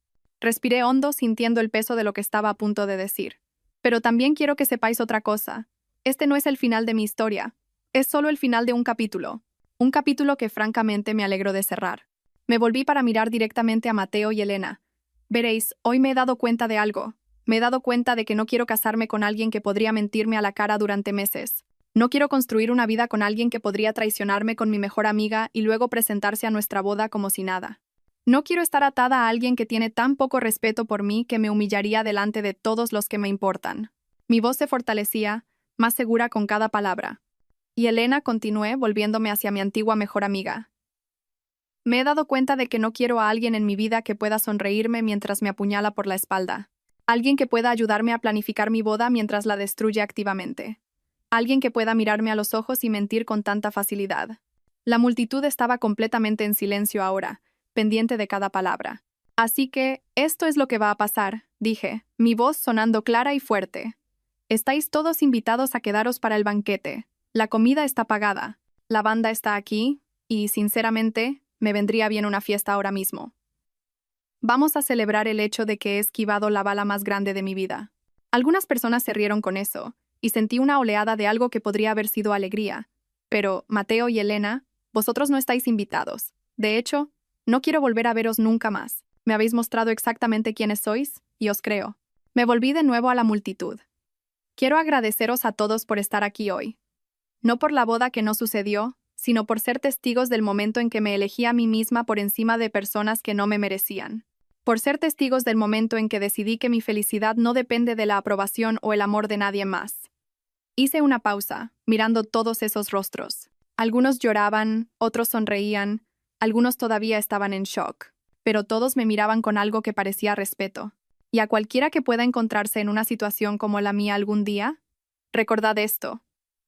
A: Respiré hondo sintiendo el peso de lo que estaba a punto de decir. Pero también quiero que sepáis otra cosa. Este no es el final de mi historia. Es solo el final de un capítulo. Un capítulo que francamente me alegro de cerrar. Me volví para mirar directamente a Mateo y Elena. Veréis, hoy me he dado cuenta de algo. Me he dado cuenta de que no quiero casarme con alguien que podría mentirme a la cara durante meses. No quiero construir una vida con alguien que podría traicionarme con mi mejor amiga y luego presentarse a nuestra boda como si nada. No quiero estar atada a alguien que tiene tan poco respeto por mí que me humillaría delante de todos los que me importan. Mi voz se fortalecía, más segura con cada palabra. Y Elena, continué, volviéndome hacia mi antigua mejor amiga. Me he dado cuenta de que no quiero a alguien en mi vida que pueda sonreírme mientras me apuñala por la espalda. Alguien que pueda ayudarme a planificar mi boda mientras la destruye activamente. Alguien que pueda mirarme a los ojos y mentir con tanta facilidad. La multitud estaba completamente en silencio ahora, pendiente de cada palabra. Así que, esto es lo que va a pasar, dije, mi voz sonando clara y fuerte. Estáis todos invitados a quedaros para el banquete. La comida está pagada. La banda está aquí, y, sinceramente, me vendría bien una fiesta ahora mismo. Vamos a celebrar el hecho de que he esquivado la bala más grande de mi vida. Algunas personas se rieron con eso, y sentí una oleada de algo que podría haber sido alegría. Pero, Mateo y Elena, vosotros no estáis invitados. De hecho, no quiero volver a veros nunca más. Me habéis mostrado exactamente quiénes sois, y os creo. Me volví de nuevo a la multitud. Quiero agradeceros a todos por estar aquí hoy. No por la boda que no sucedió, sino por ser testigos del momento en que me elegí a mí misma por encima de personas que no me merecían. Por ser testigos del momento en que decidí que mi felicidad no depende de la aprobación o el amor de nadie más. Hice una pausa, mirando todos esos rostros. Algunos lloraban, otros sonreían, algunos todavía estaban en shock, pero todos me miraban con algo que parecía respeto. Y a cualquiera que pueda encontrarse en una situación como la mía algún día, recordad esto.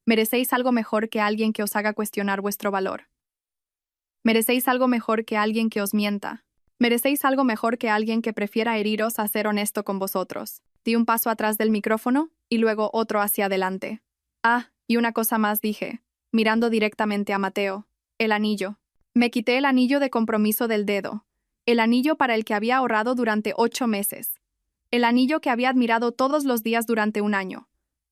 A: Merecéis algo mejor que alguien que os haga cuestionar vuestro valor. Merecéis algo mejor que alguien que os mienta. Merecéis algo mejor que alguien que prefiera heriros a ser honesto con vosotros. Di un paso atrás del micrófono y luego otro hacia adelante. Ah, y una cosa más dije, mirando directamente a Mateo. El anillo. Me quité el anillo de compromiso del dedo. El anillo para el que había ahorrado durante 8 meses. El anillo que había admirado todos los días durante un año.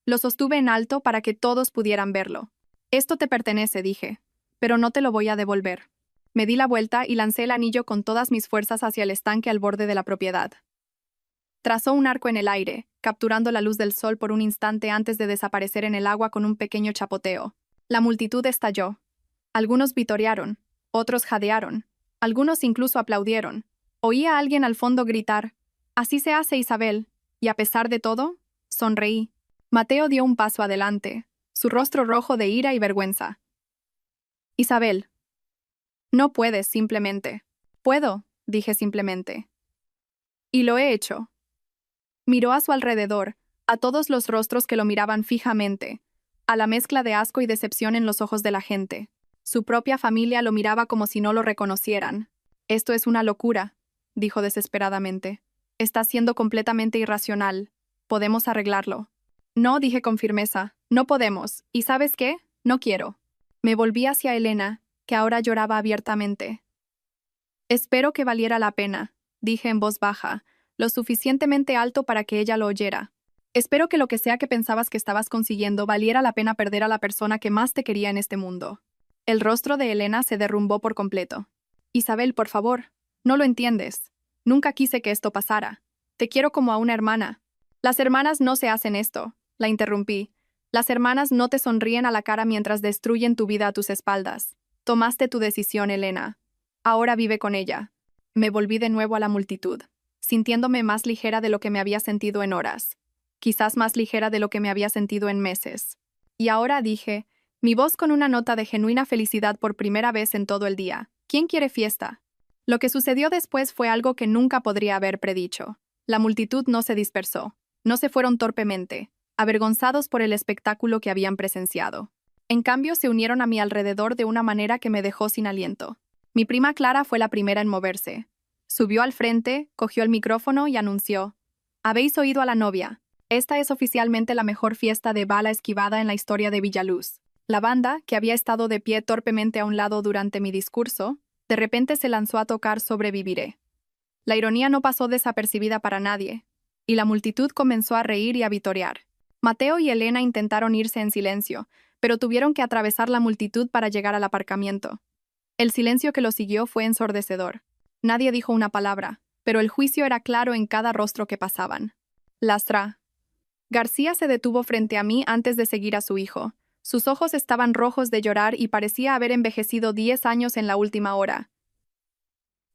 A: Lo sostuve en alto para que todos pudieran verlo. Esto te pertenece, dije, pero no te lo voy a devolver. Me di la vuelta y lancé el anillo con todas mis fuerzas hacia el estanque al borde de la propiedad. Trazó un arco en el aire, capturando la luz del sol por un instante antes de desaparecer en el agua con un pequeño chapoteo. La multitud estalló. Algunos vitorearon, otros jadearon, algunos incluso aplaudieron. Oí a alguien al fondo gritar: Así se hace, Isabel. Y a pesar de todo, sonreí. Mateo dio un paso adelante, su rostro rojo de ira y vergüenza. Isabel. No puedes, simplemente. Puedo, dije simplemente. Y lo he hecho. Miró a su alrededor, a todos los rostros que lo miraban fijamente, a la mezcla de asco y decepción en los ojos de la gente. Su propia familia lo miraba como si no lo reconocieran. Esto es una locura, dijo desesperadamente. Está siendo completamente irracional. Podemos arreglarlo. No, dije con firmeza. No podemos. ¿Y sabes qué? No quiero. Me volví hacia Elena, que ahora lloraba abiertamente. Espero que valiera la pena, dije en voz baja, lo suficientemente alto para que ella lo oyera. Espero que lo que sea que pensabas que estabas consiguiendo valiera la pena perder a la persona que más te quería en este mundo. El rostro de Elena se derrumbó por completo. Isabel, por favor, no lo entiendes. Nunca quise que esto pasara. Te quiero como a una hermana. Las hermanas no se hacen esto, la interrumpí. Las hermanas no te sonríen a la cara mientras destruyen tu vida a tus espaldas. Tomaste tu decisión, Elena. Ahora vive con ella. Me volví de nuevo a la multitud, sintiéndome más ligera de lo que me había sentido en horas. Quizás más ligera de lo que me había sentido en meses. Y ahora dije, mi voz con una nota de genuina felicidad por primera vez en todo el día. ¿Quién quiere fiesta? Lo que sucedió después fue algo que nunca podría haber predicho. La multitud no se dispersó. No se fueron torpemente, avergonzados por el espectáculo que habían presenciado. En cambio, se unieron a mi alrededor de una manera que me dejó sin aliento. Mi prima Clara fue la primera en moverse. Subió al frente, cogió el micrófono y anunció: «¿Habéis oído a la novia? Esta es oficialmente la mejor fiesta de bala esquivada en la historia de Villaluz». La banda, que había estado de pie torpemente a un lado durante mi discurso, de repente se lanzó a tocar Sobreviviré. La ironía no pasó desapercibida para nadie, y la multitud comenzó a reír y a vitorear. Mateo y Elena intentaron irse en silencio, pero tuvieron que atravesar la multitud para llegar al aparcamiento. El silencio que lo siguió fue ensordecedor. Nadie dijo una palabra, pero el juicio era claro en cada rostro que pasaban. Lastra. García se detuvo frente a mí antes de seguir a su hijo. Sus ojos estaban rojos de llorar y parecía haber envejecido 10 años en la última hora.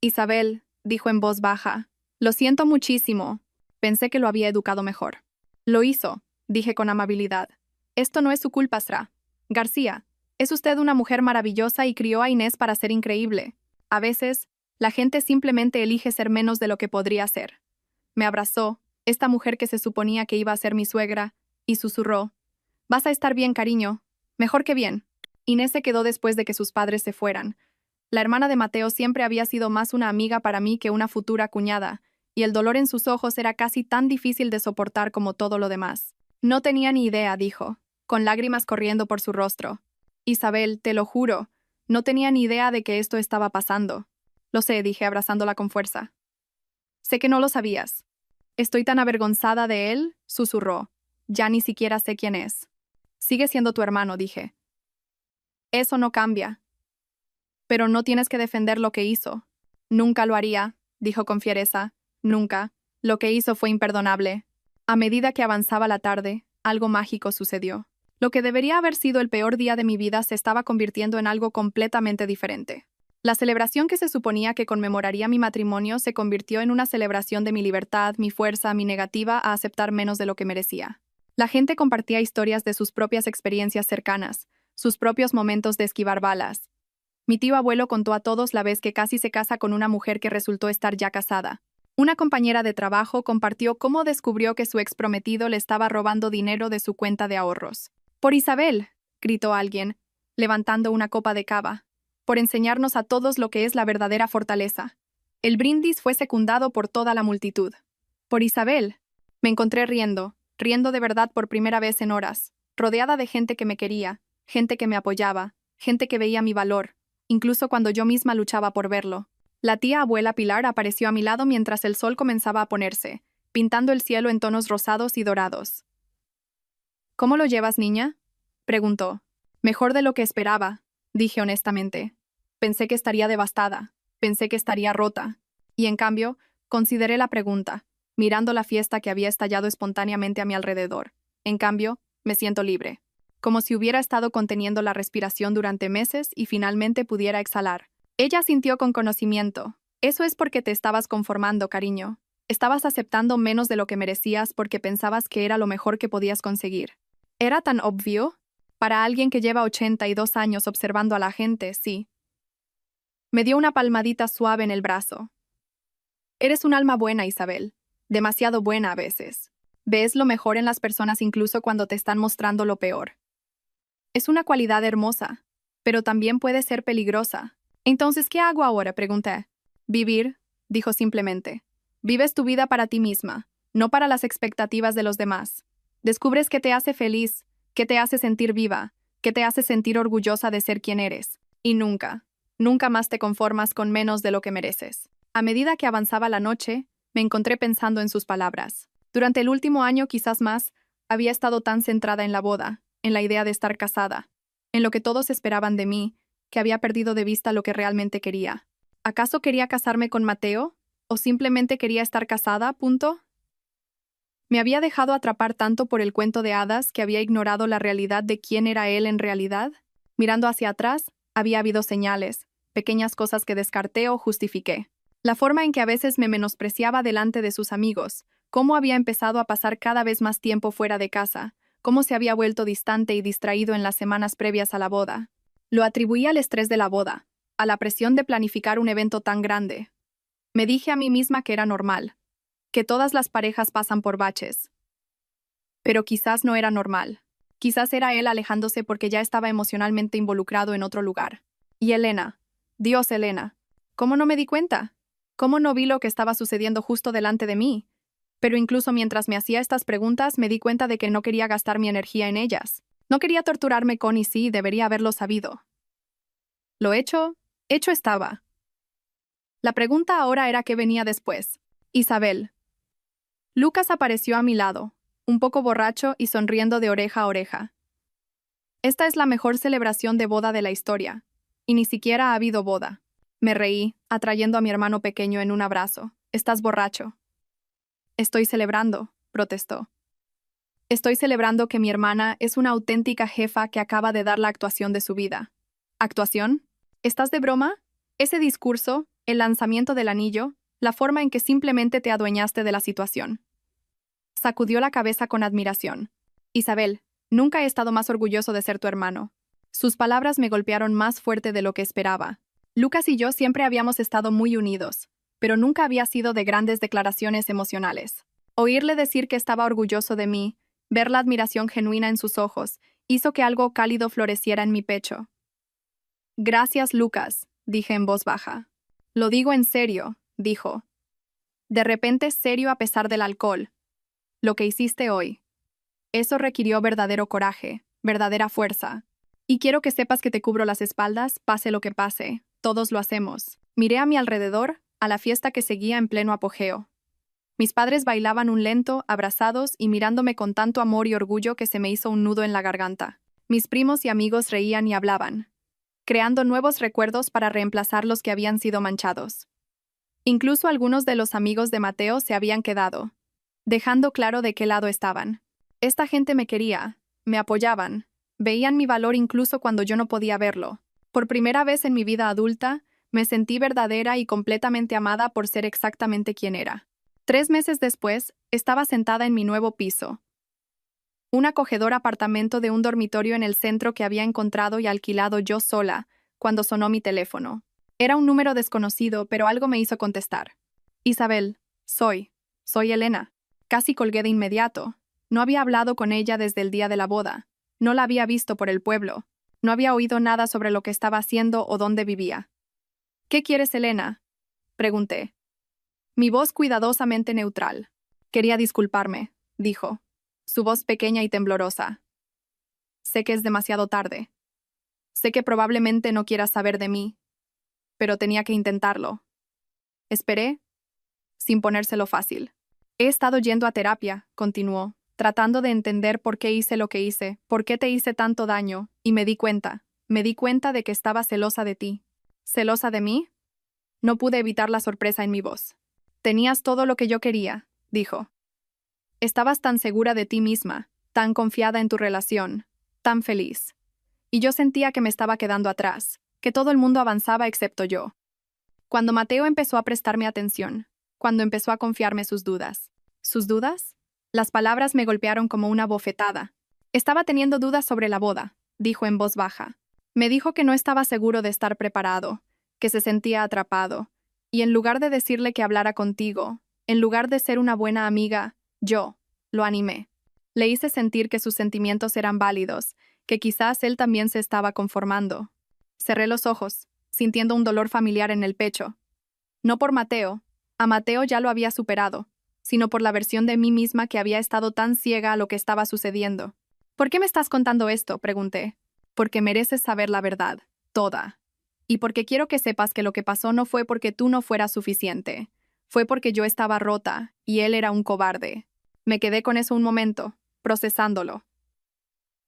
A: Isabel, dijo en voz baja, lo siento muchísimo. Pensé que lo había educado mejor. Lo hizo, dije con amabilidad. Esto no es su culpa, Sra. García, es usted una mujer maravillosa y crió a Inés para ser increíble. A veces, la gente simplemente elige ser menos de lo que podría ser. Me abrazó, esta mujer que se suponía que iba a ser mi suegra, y susurró: «Vas a estar bien, cariño. Mejor que bien». Inés se quedó después de que sus padres se fueran. La hermana de Mateo siempre había sido más una amiga para mí que una futura cuñada, y el dolor en sus ojos era casi tan difícil de soportar como todo lo demás. No tenía ni idea, dijo, con lágrimas corriendo por su rostro. Isabel, te lo juro, no tenía ni idea de que esto estaba pasando. Lo sé, dije abrazándola con fuerza. Sé que no lo sabías. Estoy tan avergonzada de él, susurró. Ya ni siquiera sé quién es. Sigue siendo tu hermano, dije. Eso no cambia. Pero no tienes que defender lo que hizo. Nunca lo haría, dijo con fiereza. Nunca. Lo que hizo fue imperdonable. A medida que avanzaba la tarde, algo mágico sucedió. Lo que debería haber sido el peor día de mi vida se estaba convirtiendo en algo completamente diferente. La celebración que se suponía que conmemoraría mi matrimonio se convirtió en una celebración de mi libertad, mi fuerza, mi negativa a aceptar menos de lo que merecía. La gente compartía historias de sus propias experiencias cercanas, sus propios momentos de esquivar balas. Mi tío abuelo contó a todos la vez que casi se casa con una mujer que resultó estar ya casada. Una compañera de trabajo compartió cómo descubrió que su exprometido le estaba robando dinero de su cuenta de ahorros. «¡Por Isabel!», gritó alguien, levantando una copa de cava. «Por enseñarnos a todos lo que es la verdadera fortaleza». El brindis fue secundado por toda la multitud. «¡Por Isabel!». Me encontré riendo de verdad por primera vez en horas, rodeada de gente que me quería, gente que me apoyaba, gente que veía mi valor, incluso cuando yo misma luchaba por verlo. La tía abuela Pilar apareció a mi lado mientras el sol comenzaba a ponerse, pintando el cielo en tonos rosados y dorados. «¿Cómo lo llevas, niña?», preguntó. «Mejor de lo que esperaba», dije honestamente. Pensé que estaría devastada, pensé que estaría rota. Y en cambio, consideré la pregunta, mirando la fiesta que había estallado espontáneamente a mi alrededor. En cambio, me siento libre. Como si hubiera estado conteniendo la respiración durante meses y finalmente pudiera exhalar. Ella sintió con conocimiento. «Eso es porque te estabas conformando, cariño. Estabas aceptando menos de lo que merecías porque pensabas que era lo mejor que podías conseguir. Era tan obvio. Para alguien que lleva 82 años observando a la gente, sí. Me dio una palmadita suave en el brazo. Eres un alma buena, Isabel. Demasiado buena a veces. Ves lo mejor en las personas incluso cuando te están mostrando lo peor. Es una cualidad hermosa, pero también puede ser peligrosa. Entonces, ¿qué hago ahora?, pregunté. Vivir, dijo simplemente. Vives tu vida para ti misma, no para las expectativas de los demás. Descubres qué te hace feliz, qué te hace sentir viva, qué te hace sentir orgullosa de ser quien eres. Y nunca, nunca más te conformas con menos de lo que mereces. A medida que avanzaba la noche, me encontré pensando en sus palabras. Durante el último año, quizás más, había estado tan centrada en la boda, en la idea de estar casada, en lo que todos esperaban de mí, que había perdido de vista lo que realmente quería. ¿Acaso quería casarme con Mateo? ¿O simplemente quería estar casada? Punto. Me había dejado atrapar tanto por el cuento de hadas que había ignorado la realidad de quién era él en realidad. Mirando hacia atrás, había habido señales, pequeñas cosas que descarté o justifiqué. La forma en que a veces me menospreciaba delante de sus amigos, cómo había empezado a pasar cada vez más tiempo fuera de casa, cómo se había vuelto distante y distraído en las semanas previas a la boda. Lo atribuía al estrés de la boda, a la presión de planificar un evento tan grande. Me dije a mí misma que era normal, que todas las parejas pasan por baches. Pero quizás no era normal. Quizás era él alejándose porque ya estaba emocionalmente involucrado en otro lugar. Y Elena. Dios, Elena. ¿Cómo no me di cuenta? ¿Cómo no vi lo que estaba sucediendo justo delante de mí? Pero incluso mientras me hacía estas preguntas me di cuenta de que no quería gastar mi energía en ellas. No quería torturarme con y sí, debería haberlo sabido. Lo hecho estaba. La pregunta ahora era qué venía después. Isabel. Lucas apareció a mi lado, un poco borracho y sonriendo de oreja a oreja. Esta es la mejor celebración de boda de la historia. Y ni siquiera ha habido boda. Me reí, atrayendo a mi hermano pequeño en un abrazo. Estás borracho. Estoy celebrando, protestó. Estoy celebrando que mi hermana es una auténtica jefa que acaba de dar la actuación de su vida. ¿Actuación? ¿Estás de broma? Ese discurso, el lanzamiento del anillo, la forma en que simplemente te adueñaste de la situación. Sacudió la cabeza con admiración. Isabel, nunca he estado más orgulloso de ser tu hermano. Sus palabras me golpearon más fuerte de lo que esperaba. Lucas y yo siempre habíamos estado muy unidos, pero nunca había sido de grandes declaraciones emocionales. Oírle decir que estaba orgulloso de mí, ver la admiración genuina en sus ojos, hizo que algo cálido floreciera en mi pecho. Gracias, Lucas, dije en voz baja. Lo digo en serio, dijo. De repente serio a pesar del alcohol. Lo que hiciste hoy. Eso requirió verdadero coraje, verdadera fuerza. Y quiero que sepas que te cubro las espaldas, pase lo que pase. Todos lo hacemos. Miré a mi alrededor, a la fiesta que seguía en pleno apogeo. Mis padres bailaban un lento, abrazados y mirándome con tanto amor y orgullo que se me hizo un nudo en la garganta. Mis primos y amigos reían y hablaban, creando nuevos recuerdos para reemplazar los que habían sido manchados. Incluso algunos de los amigos de Mateo se habían quedado, dejando claro de qué lado estaban. Esta gente me quería, me apoyaban, veían mi valor incluso cuando yo no podía verlo. Por primera vez en mi vida adulta, me sentí verdadera y completamente amada por ser exactamente quien era. 3 meses después, estaba sentada en mi nuevo piso. Un acogedor apartamento de un dormitorio en el centro que había encontrado y alquilado yo sola, cuando sonó mi teléfono. Era un número desconocido, pero algo me hizo contestar. Isabel, soy Elena. Casi colgué de inmediato. No había hablado con ella desde el día de la boda. No la había visto por el pueblo. No había oído nada sobre lo que estaba haciendo o dónde vivía. ¿Qué quieres, Elena?, pregunté. Mi voz cuidadosamente neutral. Quería disculparme, dijo. Su voz pequeña y temblorosa. Sé que es demasiado tarde. Sé que probablemente no quieras saber de mí, pero tenía que intentarlo. Esperé, sin ponérselo fácil. He estado yendo a terapia, continuó, tratando de entender por qué hice lo que hice, por qué te hice tanto daño, y me di cuenta de que estaba celosa de ti. ¿Celosa de mí? No pude evitar la sorpresa en mi voz. Tenías todo lo que yo quería, dijo. Estabas tan segura de ti misma, tan confiada en tu relación, tan feliz. Y yo sentía que me estaba quedando atrás, que todo el mundo avanzaba excepto yo. Cuando Mateo empezó a prestarme atención, cuando empezó a confiarme sus dudas. ¿Sus dudas? Las palabras me golpearon como una bofetada. Estaba teniendo dudas sobre la boda, dijo en voz baja. Me dijo que no estaba seguro de estar preparado, que se sentía atrapado, y en lugar de decirle que hablara contigo, en lugar de ser una buena amiga, yo lo animé. Le hice sentir que sus sentimientos eran válidos, que quizás él también se estaba conformando. Cerré los ojos, sintiendo un dolor familiar en el pecho. No por Mateo, a Mateo ya lo había superado, sino por la versión de mí misma que había estado tan ciega a lo que estaba sucediendo. ¿Por qué me estás contando esto?, pregunté. Porque mereces saber la verdad, toda. Y porque quiero que sepas que lo que pasó no fue porque tú no fueras suficiente. Fue porque yo estaba rota, y él era un cobarde. Me quedé con eso un momento, procesándolo.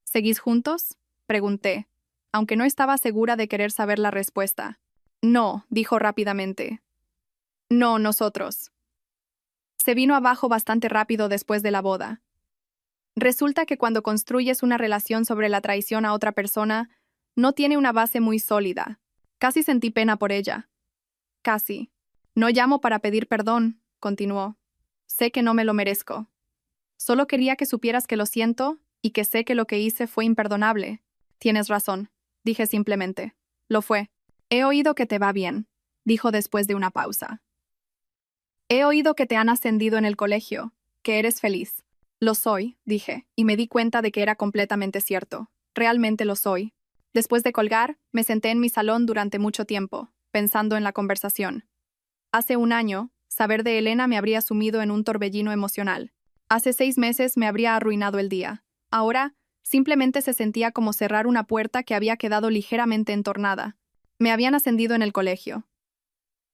A: ¿Seguís juntos?, pregunté, aunque no estaba segura de querer saber la respuesta. No, dijo rápidamente. No, nosotros. Se vino abajo bastante rápido después de la boda. Resulta que cuando construyes una relación sobre la traición a otra persona, no tiene una base muy sólida. Casi sentí pena por ella. Casi. No llamo para pedir perdón, continuó. Sé que no me lo merezco. Solo quería que supieras que lo siento y que sé que lo que hice fue imperdonable. Tienes razón, dije simplemente. Lo fue. He oído que te va bien, dijo después de una pausa. He oído que te han ascendido en el colegio, que eres feliz. Lo soy, dije, y me di cuenta de que era completamente cierto. Realmente lo soy. Después de colgar, me senté en mi salón durante mucho tiempo, pensando en la conversación. Hace un año, saber de Elena me habría sumido en un torbellino emocional. Hace 6 meses me habría arruinado el día. Ahora, simplemente se sentía como cerrar una puerta que había quedado ligeramente entornada. Me habían ascendido en el colegio.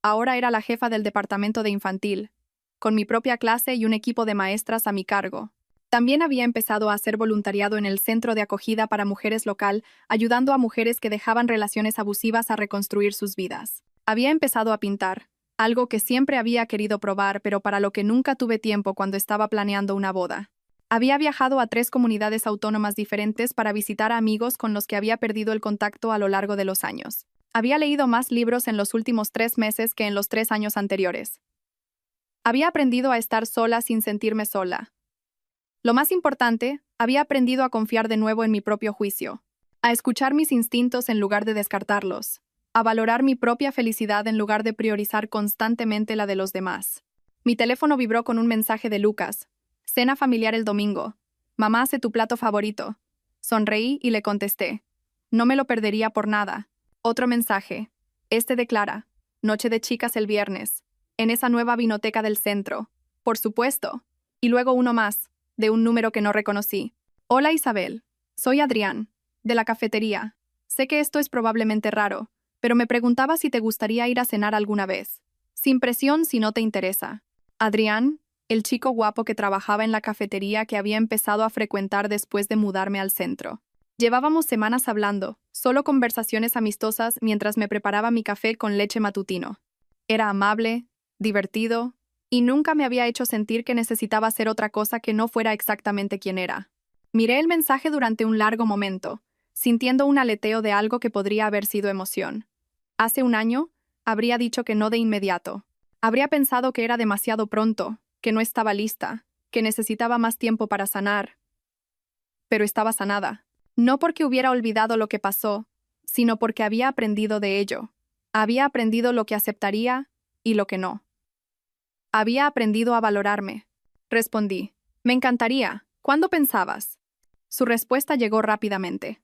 A: Ahora era la jefa del departamento de infantil, con mi propia clase y un equipo de maestras a mi cargo. También había empezado a hacer voluntariado en el centro de acogida para mujeres local, ayudando a mujeres que dejaban relaciones abusivas a reconstruir sus vidas. Había empezado a pintar, algo que siempre había querido probar, pero para lo que nunca tuve tiempo cuando estaba planeando una boda. Había viajado a 3 comunidades autónomas diferentes para visitar a amigos con los que había perdido el contacto a lo largo de los años. Había leído más libros en los últimos 3 meses que en los 3 años anteriores. Había aprendido a estar sola sin sentirme sola. Lo más importante, había aprendido a confiar de nuevo en mi propio juicio, a escuchar mis instintos en lugar de descartarlos, a valorar mi propia felicidad en lugar de priorizar constantemente la de los demás. Mi teléfono vibró con un mensaje de Lucas. Cena familiar el domingo. Mamá hace tu plato favorito. Sonreí y le contesté. No me lo perdería por nada. Otro mensaje. Este de Clara. Noche de chicas el viernes. En esa nueva vinoteca del centro. Por supuesto. Y luego uno más, de un número que no reconocí. Hola Isabel. Soy Adrián, de la cafetería. Sé que esto es probablemente raro, pero me preguntaba si te gustaría ir a cenar alguna vez. Sin presión si no te interesa. Adrián, el chico guapo que trabajaba en la cafetería que había empezado a frecuentar después de mudarme al centro. Llevábamos semanas hablando, solo conversaciones amistosas mientras me preparaba mi café con leche matutino. Era amable, divertido, y nunca me había hecho sentir que necesitaba ser otra cosa que no fuera exactamente quien era. Miré el mensaje durante un largo momento, sintiendo un aleteo de algo que podría haber sido emoción. Hace un año, habría dicho que no de inmediato. Habría pensado que era demasiado pronto, que no estaba lista, que necesitaba más tiempo para sanar. Pero estaba sanada. No porque hubiera olvidado lo que pasó, sino porque había aprendido de ello. Había aprendido lo que aceptaría y lo que no. Había aprendido a valorarme. Respondí. Me encantaría. ¿Cuándo pensabas? Su respuesta llegó rápidamente.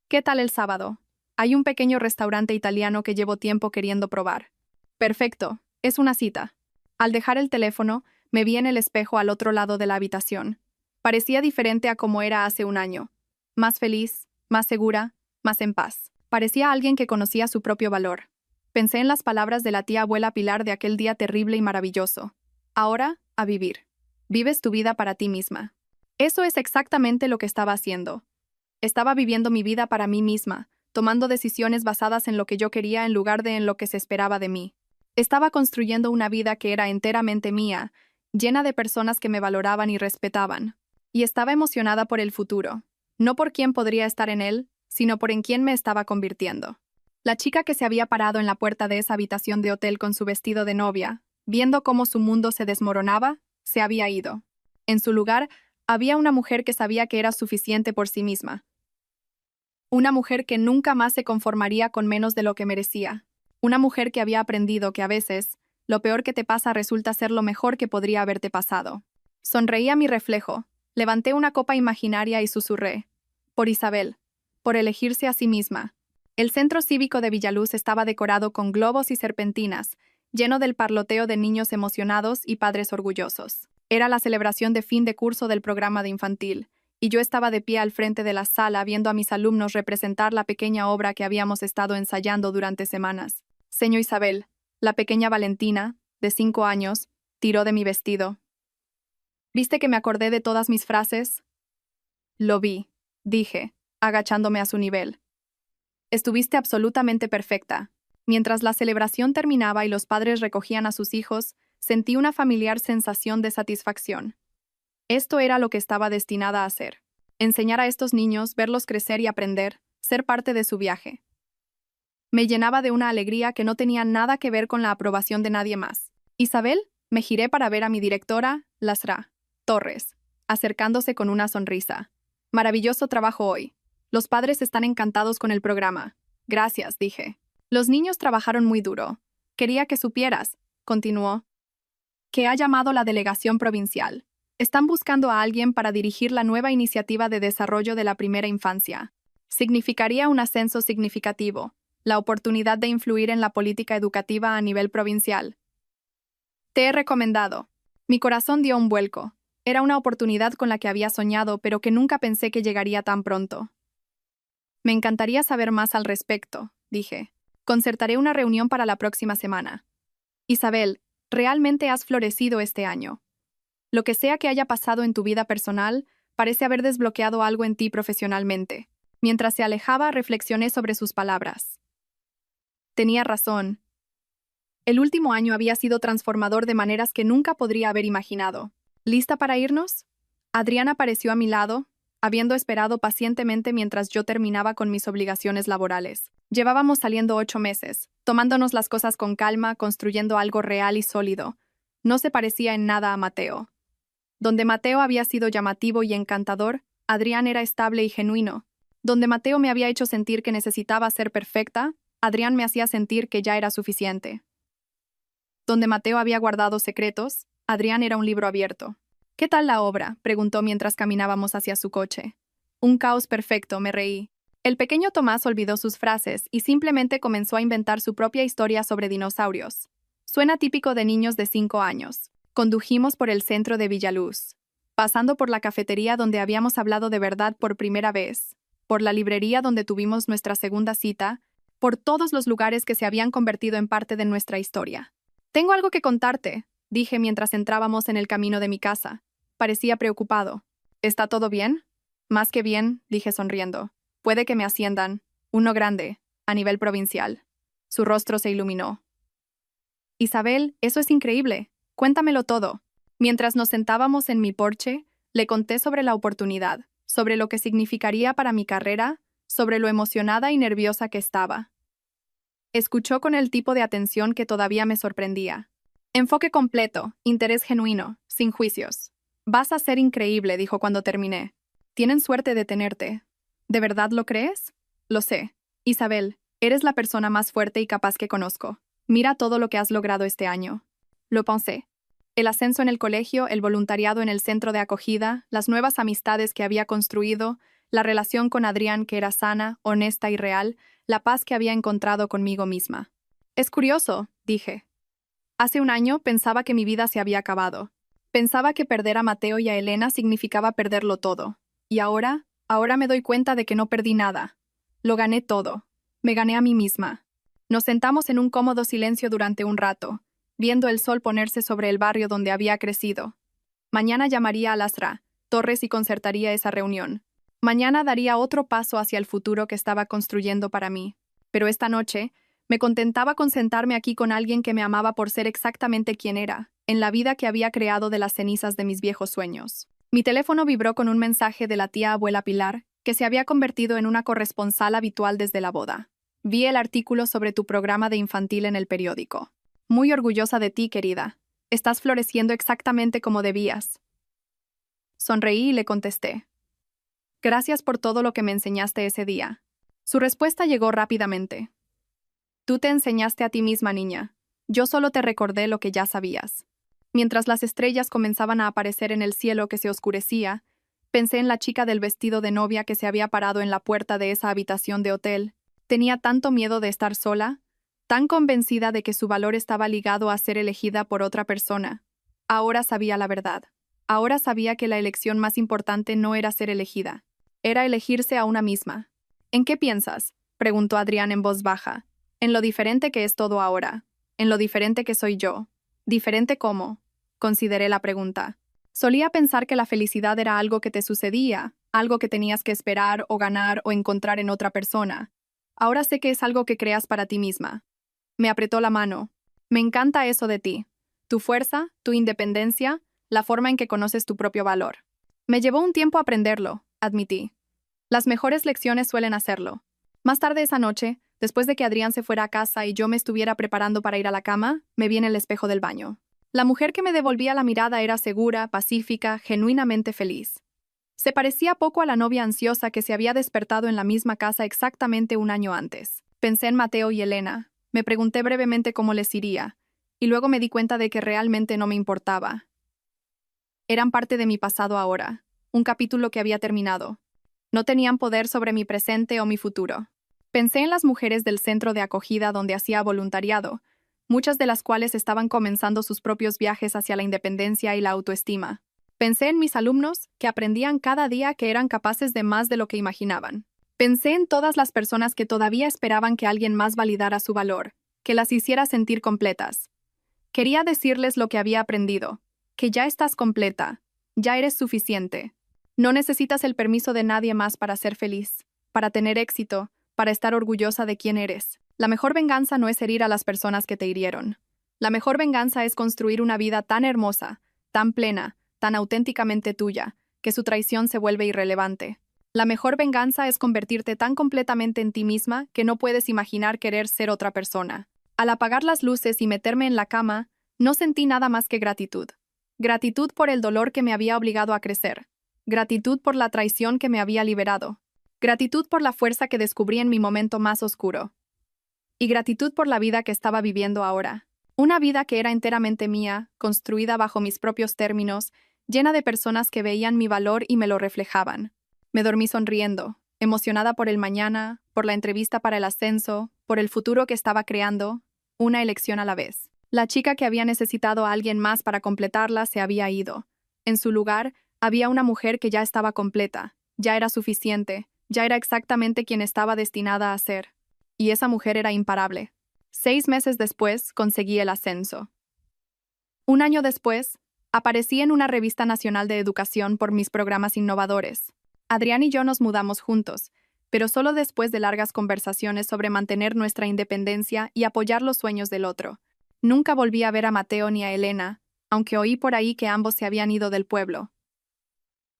A: ¿Qué tal el sábado? Hay un pequeño restaurante italiano que llevo tiempo queriendo probar. Perfecto. Es una cita. Al dejar el teléfono, me vi en el espejo al otro lado de la habitación. Parecía diferente a como era hace un año. Más feliz, más segura, más en paz. Parecía alguien que conocía su propio valor. Pensé en las palabras de la tía abuela Pilar de aquel día terrible y maravilloso. Ahora, a vivir. Vives tu vida para ti misma. Eso es exactamente lo que estaba haciendo. Estaba viviendo mi vida para mí misma, tomando decisiones basadas en lo que yo quería en lugar de en lo que se esperaba de mí. Estaba construyendo una vida que era enteramente mía, llena de personas que me valoraban y respetaban. Y estaba emocionada por el futuro. No por quién podría estar en él, sino por en quién me estaba convirtiendo. La chica que se había parado en la puerta de esa habitación de hotel con su vestido de novia, Viendo cómo su mundo se desmoronaba, se había ido. En su lugar, había una mujer que sabía que era suficiente por sí misma. Una mujer que nunca más se conformaría con menos de lo que merecía. Una mujer que había aprendido que a veces, lo peor que te pasa resulta ser lo mejor que podría haberte pasado. Sonreí a mi reflejo, levanté una copa imaginaria y susurré. Por Isabel. Por elegirse a sí misma. El centro cívico de Villaluz estaba decorado con globos y serpentinas, lleno del parloteo de niños emocionados y padres orgullosos. Era la celebración de fin de curso del programa de infantil, y yo estaba de pie al frente de la sala viendo a mis alumnos representar la pequeña obra que habíamos estado ensayando durante semanas. Señor Isabel, la pequeña Valentina, de 5 años, tiró de mi vestido. ¿Viste que me acordé de todas mis frases? Lo vi, dije, agachándome a su nivel. Estuviste absolutamente perfecta. Mientras la celebración terminaba y los padres recogían a sus hijos, sentí una familiar sensación de satisfacción. Esto era lo que estaba destinada a hacer. Enseñar a estos niños, verlos crecer y aprender, ser parte de su viaje. Me llenaba de una alegría que no tenía nada que ver con la aprobación de nadie más. Isabel, me giré para ver a mi directora, Lasra Torres, acercándose con una sonrisa. Maravilloso trabajo hoy. Los padres están encantados con el programa. Gracias, dije. Los niños trabajaron muy duro. Quería que supieras, continuó, que ha llamado la delegación provincial. Están buscando a alguien para dirigir la nueva iniciativa de desarrollo de la primera infancia. Significaría un ascenso significativo, la oportunidad de influir en la política educativa a nivel provincial. Te he recomendado. Mi corazón dio un vuelco. Era una oportunidad con la que había soñado, pero que nunca pensé que llegaría tan pronto. Me encantaría saber más al respecto, dije. Concertaré una reunión para la próxima semana. Isabel, realmente has florecido este año. Lo que sea que haya pasado en tu vida personal, parece haber desbloqueado algo en ti profesionalmente. Mientras se alejaba, reflexioné sobre sus palabras. Tenía razón. El último año había sido transformador de maneras que nunca podría haber imaginado. ¿Lista para irnos? Adrián apareció a mi lado, habiendo esperado pacientemente mientras yo terminaba con mis obligaciones laborales. Llevábamos saliendo 8 meses, tomándonos las cosas con calma, construyendo algo real y sólido. No se parecía en nada a Mateo. Donde Mateo había sido llamativo y encantador, Adrián era estable y genuino. Donde Mateo me había hecho sentir que necesitaba ser perfecta, Adrián me hacía sentir que ya era suficiente. Donde Mateo había guardado secretos, Adrián era un libro abierto. ¿Qué tal la obra?, preguntó mientras caminábamos hacia su coche. Un caos perfecto, me reí. El pequeño Tomás olvidó sus frases y simplemente comenzó a inventar su propia historia sobre dinosaurios. Suena típico de niños de 5 años. Condujimos por el centro de Villaluz, pasando por la cafetería donde habíamos hablado de verdad por primera vez, por la librería donde tuvimos nuestra segunda cita, por todos los lugares que se habían convertido en parte de nuestra historia. Tengo algo que contarte, dije mientras entrábamos en el camino de mi casa. Parecía preocupado. ¿Está todo bien? Más que bien, dije sonriendo. Puede que me asciendan, uno grande, a nivel provincial. Su rostro se iluminó. Isabel, eso es increíble. Cuéntamelo todo. Mientras nos sentábamos en mi porche, le conté sobre la oportunidad, sobre lo que significaría para mi carrera, sobre lo emocionada y nerviosa que estaba. Escuchó con el tipo de atención que todavía me sorprendía. Enfoque completo, interés genuino, sin juicios. Vas a ser increíble, dijo cuando terminé. Tienen suerte de tenerte. ¿De verdad lo crees? Lo sé. Isabel, eres la persona más fuerte y capaz que conozco. Mira todo lo que has logrado este año. Lo pensé. El ascenso en el colegio, el voluntariado en el centro de acogida, las nuevas amistades que había construido, la relación con Adrián que era sana, honesta y real, la paz que había encontrado conmigo misma. Es curioso, dije. Hace un año pensaba que mi vida se había acabado. Pensaba que perder a Mateo y a Elena significaba perderlo todo. Y ahora me doy cuenta de que no perdí nada. Lo gané todo. Me gané a mí misma. Nos sentamos en un cómodo silencio durante un rato, viendo el sol ponerse sobre el barrio donde había crecido. Mañana llamaría a Lasra Torres y concertaría esa reunión. Mañana daría otro paso hacia el futuro que estaba construyendo para mí. Pero esta noche, me contentaba con sentarme aquí con alguien que me amaba por ser exactamente quien era, en la vida que había creado de las cenizas de mis viejos sueños. Mi teléfono vibró con un mensaje de la tía abuela Pilar, que se había convertido en una corresponsal habitual desde la boda. Vi el artículo sobre tu programa de infantil en el periódico. Muy orgullosa de ti, querida. Estás floreciendo exactamente como debías. Sonreí y le contesté. Gracias por todo lo que me enseñaste ese día. Su respuesta llegó rápidamente. Tú te enseñaste a ti misma, niña. Yo solo te recordé lo que ya sabías. Mientras las estrellas comenzaban a aparecer en el cielo que se oscurecía, pensé en la chica del vestido de novia que se había parado en la puerta de esa habitación de hotel. Tenía tanto miedo de estar sola, tan convencida de que su valor estaba ligado a ser elegida por otra persona. Ahora sabía la verdad. Ahora sabía que la elección más importante no era ser elegida. Era elegirse a una misma. ¿En qué piensas?, preguntó Adrián en voz baja. En lo diferente que es todo ahora. En lo diferente que soy yo. ¿Diferente cómo?, consideré la pregunta. Solía pensar que la felicidad era algo que te sucedía, algo que tenías que esperar o ganar o encontrar en otra persona. Ahora sé que es algo que creas para ti misma. Me apretó la mano. Me encanta eso de ti. Tu fuerza, tu independencia, la forma en que conoces tu propio valor. Me llevó un tiempo aprenderlo, admití. Las mejores lecciones suelen hacerlo. Más tarde esa noche, después de que Adrián se fuera a casa y yo me estuviera preparando para ir a la cama, me vi en el espejo del baño. La mujer que me devolvía la mirada era segura, pacífica, genuinamente feliz. Se parecía poco a la novia ansiosa que se había despertado en la misma casa exactamente un año antes. Pensé en Mateo y Elena. Me pregunté brevemente cómo les iría, y luego me di cuenta de que realmente no me importaba. Eran parte de mi pasado ahora, un capítulo que había terminado. No tenían poder sobre mi presente o mi futuro. Pensé en las mujeres del centro de acogida donde hacía voluntariado, muchas de las cuales estaban comenzando sus propios viajes hacia la independencia y la autoestima. Pensé en mis alumnos, que aprendían cada día que eran capaces de más de lo que imaginaban. Pensé en todas las personas que todavía esperaban que alguien más validara su valor, que las hiciera sentir completas. Quería decirles lo que había aprendido, que ya estás completa, ya eres suficiente. No necesitas el permiso de nadie más para ser feliz, para tener éxito, para estar orgullosa de quién eres. La mejor venganza no es herir a las personas que te hirieron. La mejor venganza es construir una vida tan hermosa, tan plena, tan auténticamente tuya, que su traición se vuelve irrelevante. La mejor venganza es convertirte tan completamente en ti misma que no puedes imaginar querer ser otra persona. Al apagar las luces y meterme en la cama, no sentí nada más que gratitud. Gratitud por el dolor que me había obligado a crecer. Gratitud por la traición que me había liberado. Gratitud por la fuerza que descubrí en mi momento más oscuro. Y gratitud por la vida que estaba viviendo ahora. Una vida que era enteramente mía, construida bajo mis propios términos, llena de personas que veían mi valor y me lo reflejaban. Me dormí sonriendo, emocionada por el mañana, por la entrevista para el ascenso, por el futuro que estaba creando, una elección a la vez. La chica que había necesitado a alguien más para completarla se había ido. En su lugar, había una mujer que ya estaba completa, ya era suficiente, ya era exactamente quien estaba destinada a ser. Y esa mujer era imparable. 6 meses después, conseguí el ascenso. Un año después, aparecí en una revista nacional de educación por mis programas innovadores. Adrián y yo nos mudamos juntos, pero solo después de largas conversaciones sobre mantener nuestra independencia y apoyar los sueños del otro. Nunca volví a ver a Mateo ni a Elena, aunque oí por ahí que ambos se habían ido del pueblo.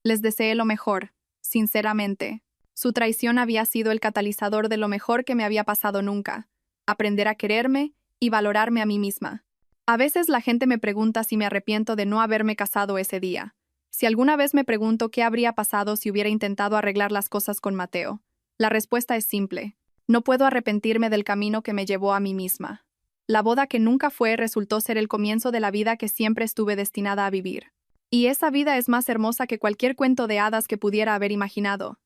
A: Les deseé lo mejor, sinceramente. Su traición había sido el catalizador de lo mejor que me había pasado nunca, aprender a quererme y valorarme a mí misma. A veces la gente me pregunta si me arrepiento de no haberme casado ese día. Si alguna vez me pregunto qué habría pasado si hubiera intentado arreglar las cosas con Mateo, la respuesta es simple. No puedo arrepentirme del camino que me llevó a mí misma. La boda que nunca fue resultó ser el comienzo de la vida que siempre estuve destinada a vivir. Y esa vida es más hermosa que cualquier cuento de hadas que pudiera haber imaginado.